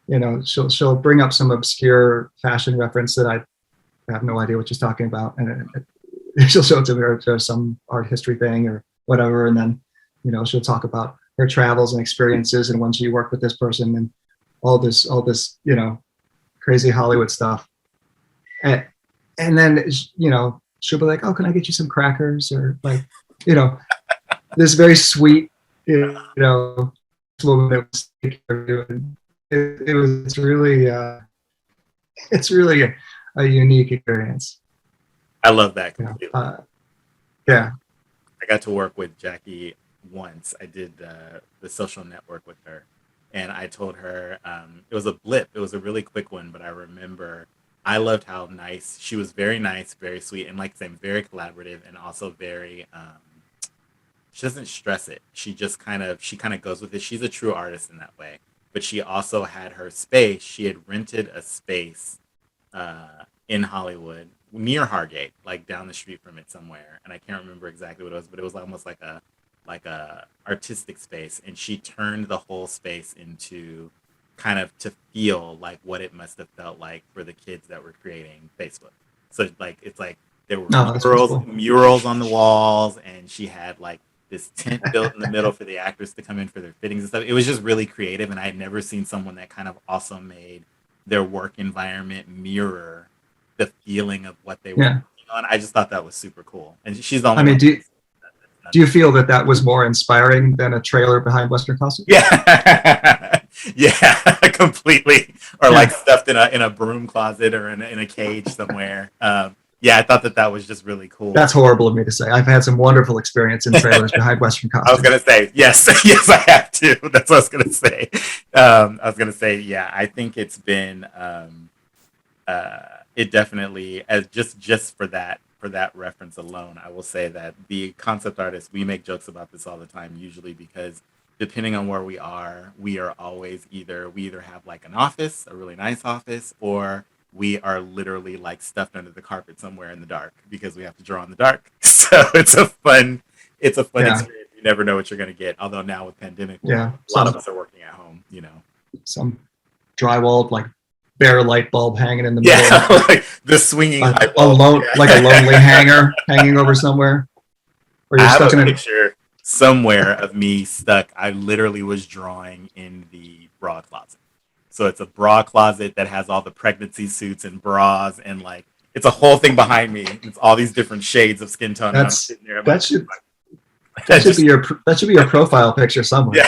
You know, she'll bring up some obscure fashion reference that I have no idea what she's talking about, and she'll show it to me, or to some art history thing or whatever, and then, you know, she'll talk about her travels and experiences and when she worked with this person and all this, you know, crazy Hollywood stuff. And then, you know, she'll be like, "Oh, can I get you some crackers?" Or like, you know, this very sweet, you know, woman that was taking care of you. And it's really a unique experience. I love that You know, completely. yeah. I got to work with Jackie once. I did the social network with her, and I told her, it was a blip. It was a really quick one, but I remember I loved how nice she was. Very nice, very sweet, and like I said, very collaborative, and also very. She doesn't stress it. She kind of goes with it. She's a true artist in that way. But she also had her space. She had rented a space in Hollywood near Hargate, like down the street from it somewhere, and I can't remember exactly what it was, but it was almost like a artistic space, and she turned the whole space into kind of to feel like what it must have felt like for the kids that were creating Facebook. So like it's like there were No, that's cool. murals on the walls, and she had like this tent built in the middle for the actors to come in for their fittings and stuff. It was just really creative, and I had never seen someone that kind of also made their work environment mirror the feeling of what they were Yeah. working on. I just thought that was super cool. And she's the only I mean, one. do you feel that was more inspiring than a trailer behind Western costume? Yeah. Yeah, completely. Or Yeah. like stuffed in a broom closet or in a cage somewhere. Yeah, I thought that was just really cool. That's horrible of me to say. I've had some wonderful experience in trailers behind Western costumes. I was gonna say yes, yes, I have too. That's what I was gonna say. I was gonna say, yeah, I think it's been it definitely, as just for that reference alone, I will say that the concept artists, we make jokes about this all the time, usually because depending on where we are always we either have like an office, a really nice office, or we are literally like stuffed under the carpet somewhere in the dark because we have to draw in the dark. So it's a fun Yeah. experience. You never know what you're going to get. Although now with pandemic, Yeah. a lot of us are working at home, you know. Some drywalled, like, bare light bulb hanging in the middle. Yeah, like the swinging light bulb. Like a lonely hanger hanging over somewhere. Or I you're have stuck a in picture somewhere of me stuck. I literally was drawing in the bra closet. So it's a bra closet that has all the pregnancy suits and bras, and like it's a whole thing behind me. It's all these different shades of skin tone. And I'm sitting there. That should be your profile picture somewhere. Yeah.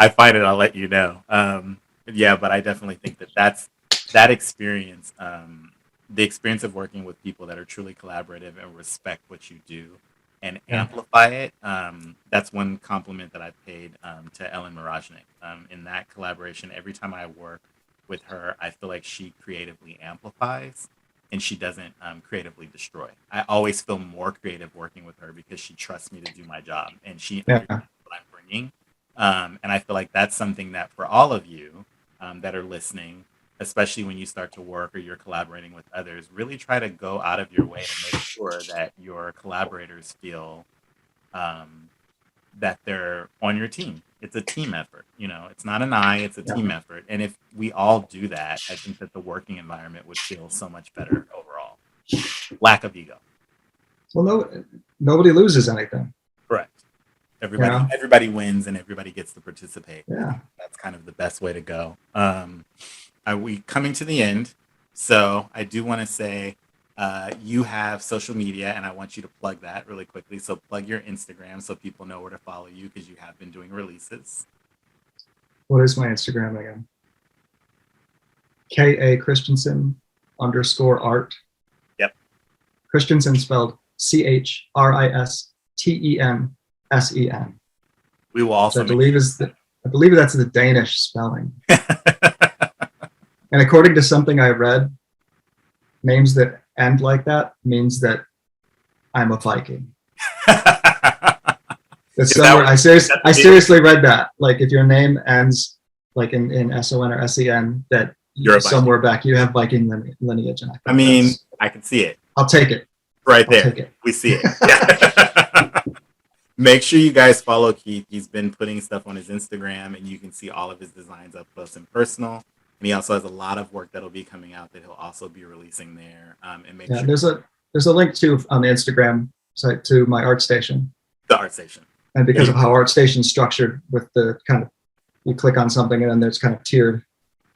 I find it. I'll let you know. Yeah, but I definitely think that experience. The experience of working with people that are truly collaborative and respect what you do and amplify it. That's one compliment that I've paid to Ellen Mirajnik. In that collaboration, every time I work with her, I feel like she creatively amplifies and she doesn't creatively destroy. I always feel more creative working with her because she trusts me to do my job and she understands what I'm bringing. And I feel like that's something that for all of you that are listening, especially when you start to work or you're collaborating with others, really try to go out of your way to make sure that your collaborators feel that they're on your team. It's a team effort. You know, it's not an I, it's a team effort. And if we all do that, I think that the working environment would feel so much better overall. Lack of ego. Well, nobody loses anything. Correct. Everybody wins and everybody gets to participate. Yeah. That's kind of the best way to go. Are we coming to the end? So I do want to say you have social media and I want you to plug that really quickly. So plug your Instagram so people know where to follow you because you have been doing releases. What is my Instagram again? K.A. Christensen _art. Yep. Christensen spelled CHRISTENSEN. We will also. I believe that's the Danish spelling. And according to something I read, names that end like that means that I'm a Viking. Somewhere, I seriously read that. Like if your name ends like in SON or SEN, that you're somewhere back, you have Viking lineage. And I mean, I can see it. I'll take it. Right there. We see it. Yeah. Make sure you guys follow Keith. He's been putting stuff on his Instagram, and you can see all of his designs up close and personal. And he also has a lot of work that'll be coming out that he'll also be releasing there. And make sure there's a link too on the Instagram site to my ArtStation. The ArtStation. And because of how ArtStation's structured with the kind of, you click on something and then there's kind of tiered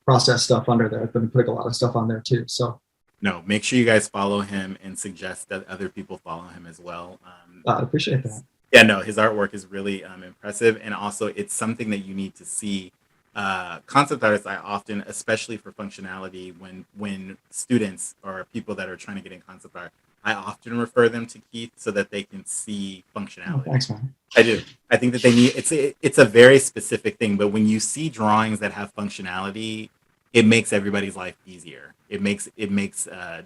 process stuff under there. I've been putting a lot of stuff on there too. So no, make sure you guys follow him and suggest that other people follow him as well. I appreciate that. Yeah, no, his artwork is really impressive. And also it's something that you need to see. Concept artists, I often, especially for functionality, when students or people that are trying to get in concept art, I often refer them to Keith so that they can see functionality. Oh, thanks, man. I do. I think that they need, it's a very specific thing, but when you see drawings that have functionality, it makes everybody's life easier. It makes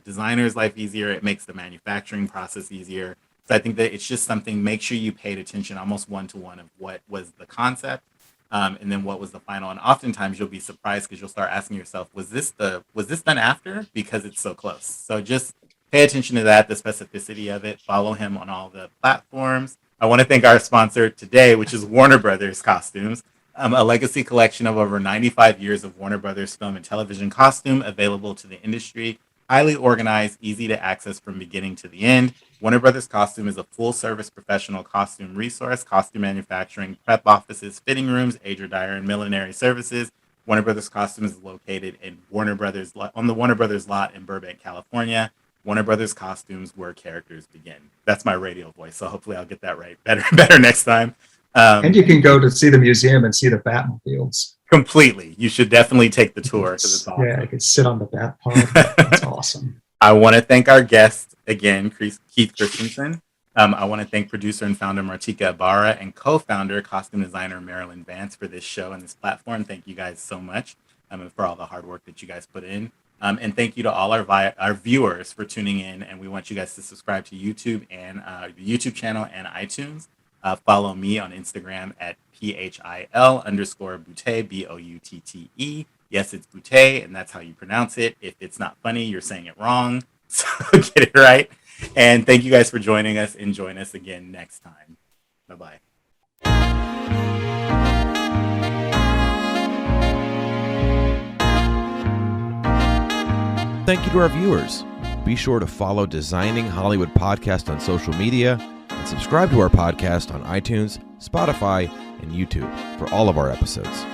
designers' life easier. It makes the manufacturing process easier. So I think that it's just something, make sure you paid attention almost one-to-one of what was the concept and then what was the final. And oftentimes you'll be surprised because you'll start asking yourself, was this done after? Because it's so close. So just pay attention to that, the specificity of it. Follow him on all the platforms. I want to thank our sponsor today, which is Warner Brothers Costumes, a legacy collection of over 95 years of Warner Brothers film and television costume available to the industry. Highly organized, easy to access from beginning to the end. Warner Brothers Costume is a full-service professional costume resource, costume manufacturing, prep offices, fitting rooms, age or dyer and millinery services. Warner Brothers Costume is located in on the Warner Brothers lot in Burbank, California. Warner Brothers Costumes, where characters begin. That's my radio voice, so hopefully I'll get that right better next time. And you can go to see the museum and see the Batmobiles. Completely. You should definitely take the tour because it's awesome. Yeah, I could sit on the Bat part. That's awesome. I want to thank our guest again, Keith Christensen. I want to thank producer and founder Martika Ibarra and co-founder, costume designer Marilyn Vance for this show and this platform. Thank you guys so much and for all the hard work that you guys put in. And thank you to all our viewers for tuning in. And we want you guys to subscribe to YouTube and the YouTube channel and iTunes. Follow me on Instagram at PHIL_Boutte, BOUTTE. Yes, it's Boutte, and that's how you pronounce it. If it's not funny, you're saying it wrong. So get it right. And thank you guys for joining us, and join us again next time. Bye-bye. Thank you to our viewers. Be sure to follow Designing Hollywood Podcast on social media and subscribe to our podcast on iTunes, Spotify, and YouTube for all of our episodes.